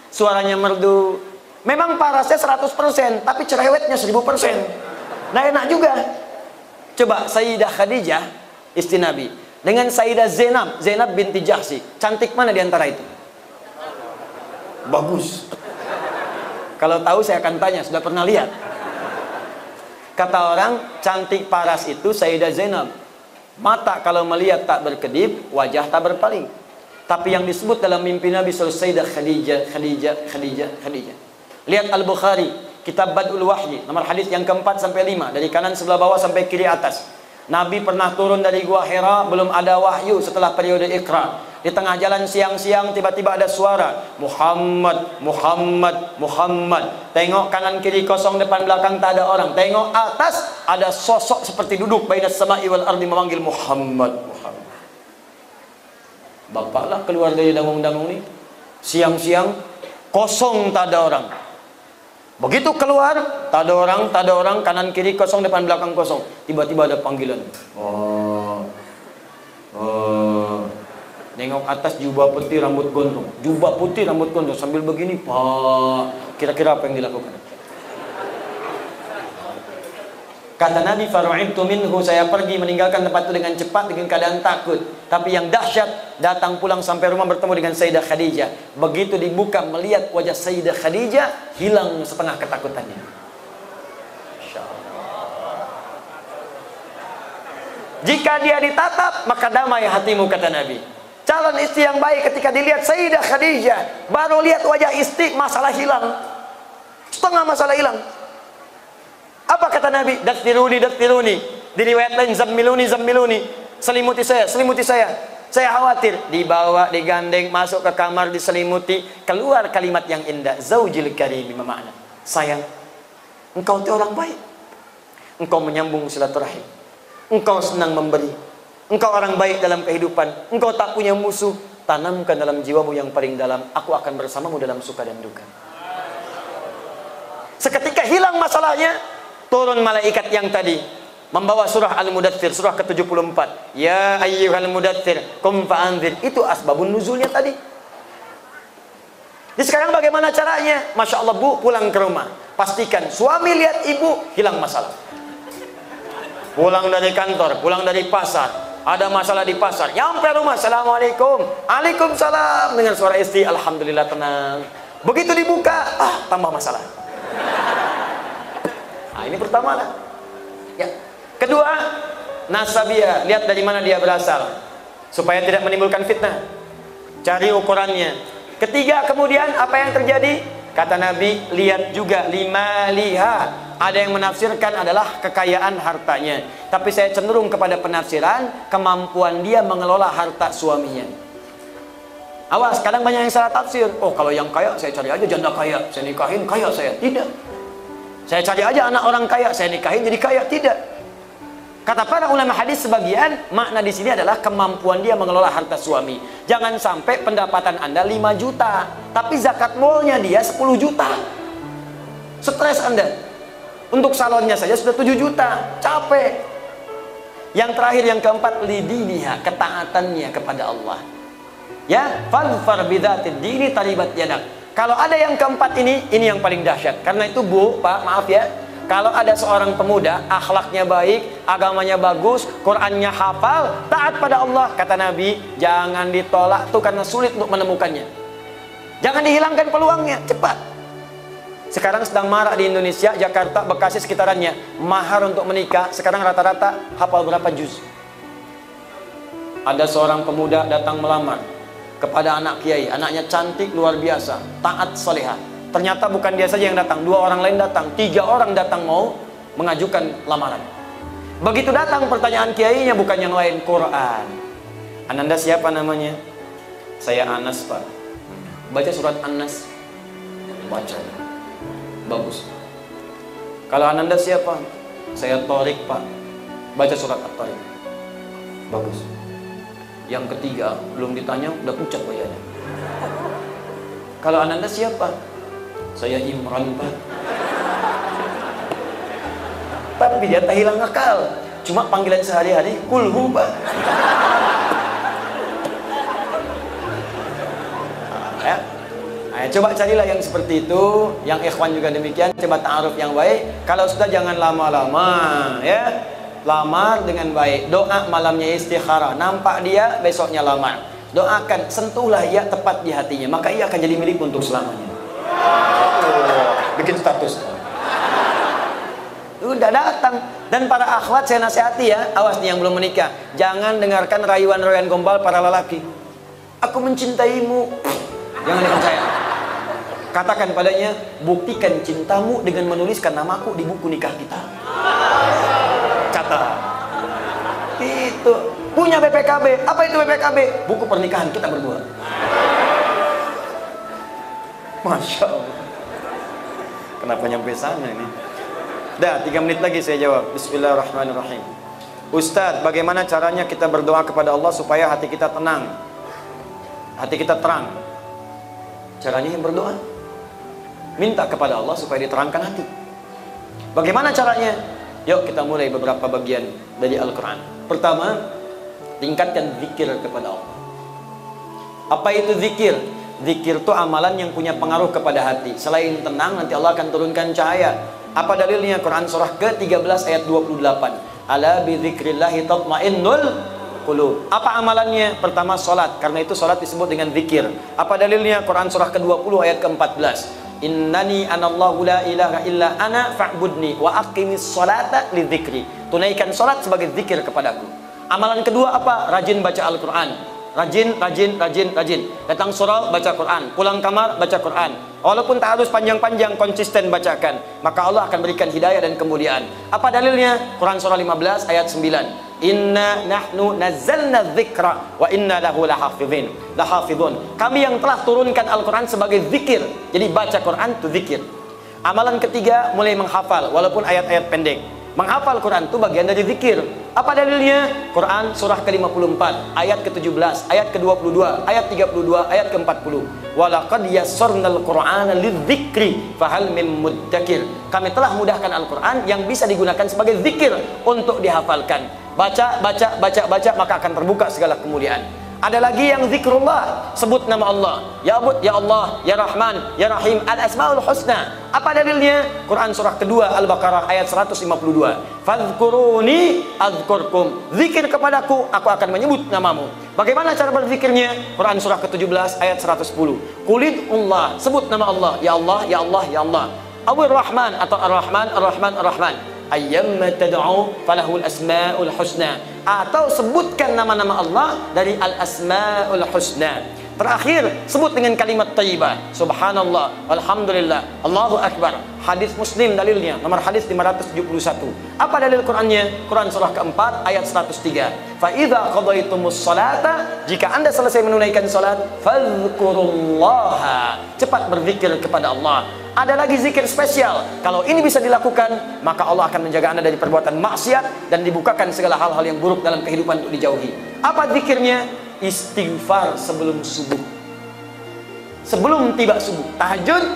suaranya merdu. Memang parasnya 100%, tapi cerewetnya 1000%. Nah, enak juga. Coba Sayyidah Khadijah, istri Nabi, dengan Sayyidah Zainab binti Jahsy, cantik mana di antara itu? Bagus. Kalau tahu saya akan tanya, sudah pernah lihat? Kata orang, cantik paras itu Sayyidah Zainab. Mata kalau melihat tak berkedip, wajah tak berpaling. Tapi yang disebut dalam mimpi Nabi Sayyidah Khadijah. Lihat Al-Bukhari, kitab Bad'ul Wahyi, nomor hadis yang ke-4 sampai 5, dari kanan sebelah bawah sampai kiri atas. Nabi pernah turun dari Gua Hira, belum ada wahyu setelah periode Iqra. Di tengah jalan siang-siang tiba-tiba ada suara Muhammad, Muhammad, Muhammad. Tengok kanan kiri kosong, depan belakang tak ada orang. Tengok atas ada sosok seperti duduk bainas sama'i wal ardi memanggil Muhammad, Muhammad. Bapaklah keluar dari dangung-dangung ini. Siang-siang kosong tak ada orang. Begitu keluar tak ada orang, kanan kiri kosong, depan belakang kosong. Tiba-tiba ada panggilan. Nengok atas jubah putih rambut gondrong, jubah putih rambut gondrong sambil begini, Pak. Kira-kira apa yang dilakukan? Kata Nabi, faru'ibtu minhu, saya pergi meninggalkan tempat itu dengan cepat dengan keadaan takut. Tapi yang dahsyat, datang pulang sampai rumah bertemu dengan Sayyidah Khadijah. Begitu dibuka melihat wajah Sayyidah Khadijah, hilang setengah ketakutannya. Jika dia ditatap, maka damai hatimu, kata Nabi. Calon istri yang baik ketika dilihat Sayyidah Khadijah, baru lihat wajah istri, masalah hilang. Setengah masalah hilang. Apa kata Nabi? Dathiruni, dathiruni. Di riwayat lain, zammiluni, zammiluni. Selimuti saya, selimuti saya. Saya khawatir. Dibawa, digandeng, masuk ke kamar, diselimuti. Keluar kalimat yang indah. Zaujil karim, makna. Sayang, engkau itu orang baik. Engkau menyambung silaturahim. Engkau senang memberi. Engkau orang baik dalam kehidupan. Engkau tak punya musuh. Tanamkan dalam jiwamu yang paling dalam. Aku akan bersamamu dalam suka dan duka. Seketika hilang masalahnya, turun malaikat yang tadi membawa surah Al-Mudaththir, surah ke-74. Ya ayyuhal mudaththir, qum fa'anzir. Itu asbabun nuzulnya tadi. Jadi sekarang bagaimana caranya? Masya Allah, Bu, pulang ke rumah. Pastikan suami lihat ibu, hilang masalah. Pulang dari kantor, pulang dari pasar, ada masalah di pasar, nyampe rumah, assalamualaikum, waalaikumsalam, dengan suara istri, alhamdulillah tenang. Begitu dibuka, tambah masalah. Nah, ini pertama lah. Ya. Kedua, nasabiyah, lihat dari mana dia berasal, supaya tidak menimbulkan fitnah. Cari ukurannya. Ketiga, kemudian apa yang terjadi? Kata Nabi, lihat juga lima liha. Ada yang menafsirkan adalah kekayaan hartanya. Tapi saya cenderung kepada penafsiran kemampuan dia mengelola harta suaminya. Awas, kadang banyak yang salah tafsir. Oh, kalau yang kaya, saya cari aja janda kaya, saya nikahin kaya saya. Tidak. Saya cari aja anak orang kaya, saya nikahin jadi kaya. Tidak. Kata para ulama hadis sebagian, makna di sini adalah kemampuan dia mengelola harta suami. Jangan sampai pendapatan Anda 5 juta, tapi zakat malnya dia 10 juta. Stres Anda. Untuk salonnya saja sudah 7 juta, capek. Yang terakhir, yang keempat, lidiniha, ketaatannya kepada Allah. Ya, fadfar bidzatid dini taribat yadak. Kalau ada yang keempat ini yang paling dahsyat. Karena itu, Bu, Pak, maaf ya. Kalau ada seorang pemuda, akhlaknya baik, agamanya bagus, Qur'annya hafal, taat pada Allah, kata Nabi, jangan ditolak tuh karena sulit untuk menemukannya. Jangan dihilangkan peluangnya, cepat. Sekarang sedang marak di Indonesia, Jakarta, Bekasi sekitarannya, mahar untuk menikah sekarang rata-rata hafal berapa juz. Ada seorang pemuda datang melamar kepada anak kiai, anaknya cantik luar biasa, taat salehah. Ternyata bukan dia saja yang datang, 2 orang lain datang, 3 orang datang mau mengajukan lamaran. Begitu datang pertanyaan kiainya bukan yang lain, Quran. Ananda siapa namanya? Saya Anas, Pak. Baca surat An-Nas. Baca. Bagus. Kalau Ananda siapa? Saya Torik, Pak. Baca surat At-Torik. Bagus. Yang ketiga, belum ditanya, udah pucat wajahnya. Kalau Ananda siapa? Saya Imran, Pak. Tapi dia tak hilang akal. Cuma panggilan sehari-hari, kulhu, Pak. Ya. Nah, coba carilah yang seperti itu, yang ikhwan juga demikian, coba ta'aruf yang baik. Kalau sudah jangan lama-lama, ya. Lamar dengan baik, doa malamnya istikharah, nampak dia besoknya lamar. Doakan, sentuhlah ia tepat di hatinya, maka ia akan jadi milik untuk selamanya. Bikin status. Udah datang. Dan para akhwat saya nasihati ya, awas nih yang belum menikah, jangan dengarkan rayuan-rayuan gombal para lelaki. Aku mencintaimu. Jangan dipercaya. Katakan padanya, buktikan cintamu dengan menuliskan namaku di buku nikah kita. Catat. Itu. punya BPKB. Apa itu BPKB? Buku pernikahan kita berdua. Masya Allah. Kenapa nyampe sana ini? Dah, 3 menit lagi saya jawab. Bismillahirrahmanirrahim. Ustadz, bagaimana caranya kita berdoa kepada Allah supaya hati kita tenang, hati kita terang? Caranya yang berdoa, minta kepada Allah supaya diterangkan hati. Bagaimana caranya? Yuk kita mulai beberapa bagian dari Al-Quran. Pertama, tingkatkan zikir kepada Allah. Apa itu zikir? Zikir itu amalan yang punya pengaruh kepada hati. Selain tenang, nanti Allah akan turunkan cahaya. Apa dalilnya? Quran surah ke-13 ayat 28. Ala bi dzikrillahi tatmainnul qulub. Apa amalannya? Pertama, salat. Karena itu salat disebut dengan zikir. Apa dalilnya? Quran surah ke-20 ayat ke-14. Innani anallahu la ilaha illa ana fa'budni wa aqimis salata li dzikri. Tunaikan salat sebagai zikir kepadaku. Amalan kedua apa? Rajin baca Al-Quran. Rajin. Datang surau, baca Quran. Pulang kamar, baca Quran. Walaupun tak harus panjang-panjang, konsisten bacakan. Maka Allah akan berikan hidayah dan kemuliaan. Apa dalilnya? Quran surah 15 ayat 9. Inna nahnu nazzalna dzikra wa inna lahu lahafidhun. Kami yang telah turunkan Al-Quran sebagai zikir. Jadi baca Quran itu zikir. Amalan ketiga, mulai menghafal walaupun ayat-ayat pendek. Menghafal Quran itu bagian dari zikir. Apa dalilnya? Quran surah ke-54 ayat ke-17, ayat ke-22, ayat 32, ayat ke-40. Walaqad yassarnal Qur'ana lidzikri fahal mim muddakir. Kami telah mudahkan Al-Quran yang bisa digunakan sebagai zikir untuk dihafalkan. Baca, maka akan terbuka segala kemuliaan. Ada lagi yang zikrullah, sebut nama Allah. Ya Abud, Ya Allah, Ya Rahman, Ya Rahim, Al-Asma'ul Husna. Apa dalilnya? Quran surah kedua Al-Baqarah ayat 152. Fadhkuruni adzkurkum. Zikir kepadaku, aku akan menyebut namamu. Bagaimana cara berzikirnya? Quran surah ke-17 ayat 110. Qulillah, sebut nama Allah. Ya Allah, Ya Allah, Ya Allah. Awir Rahman atau Ar-Rahman, Ar-Rahman, Ar-Rahman. Ayyamma tad'u falahul asma'ul husna. Atau sebutkan nama-nama Allah dari al-asma'ul husna. Terakhir, sebut dengan kalimat thayyibah. Subhanallah, alhamdulillah, Allahu akbar. Hadis Muslim dalilnya, nomor hadis 571. Apa dalil Qur'annya? Quran surah keempat ayat 103. Fa idza qadaytumus salata, jika Anda selesai menunaikan salat, fadhkurullaha. Cepat berzikir kepada Allah. Ada lagi zikir spesial. Kalau ini bisa dilakukan, maka Allah akan menjaga Anda dari perbuatan maksiat dan dibukakan segala hal-hal yang buruk dalam kehidupan untuk dijauhi. Apa zikirnya? Istighfar sebelum subuh. Sebelum tiba subuh, tahajud,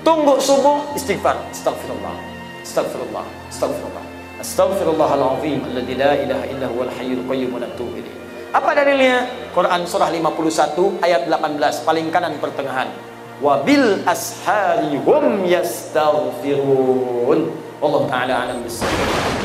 tunggu subuh, istighfar. Astagfirullah, astagfirullah, astagfirullah, astaghfirullahalazim alladzi la ilaha illa huwal hayyul qayyum wa natubu ilaih. Apa dalilnya? Quran surah 51 ayat 18, paling kanan pertengahan. Wabil ashari hum yastaghfirun. Wallahu ta'ala alam bis-shawab.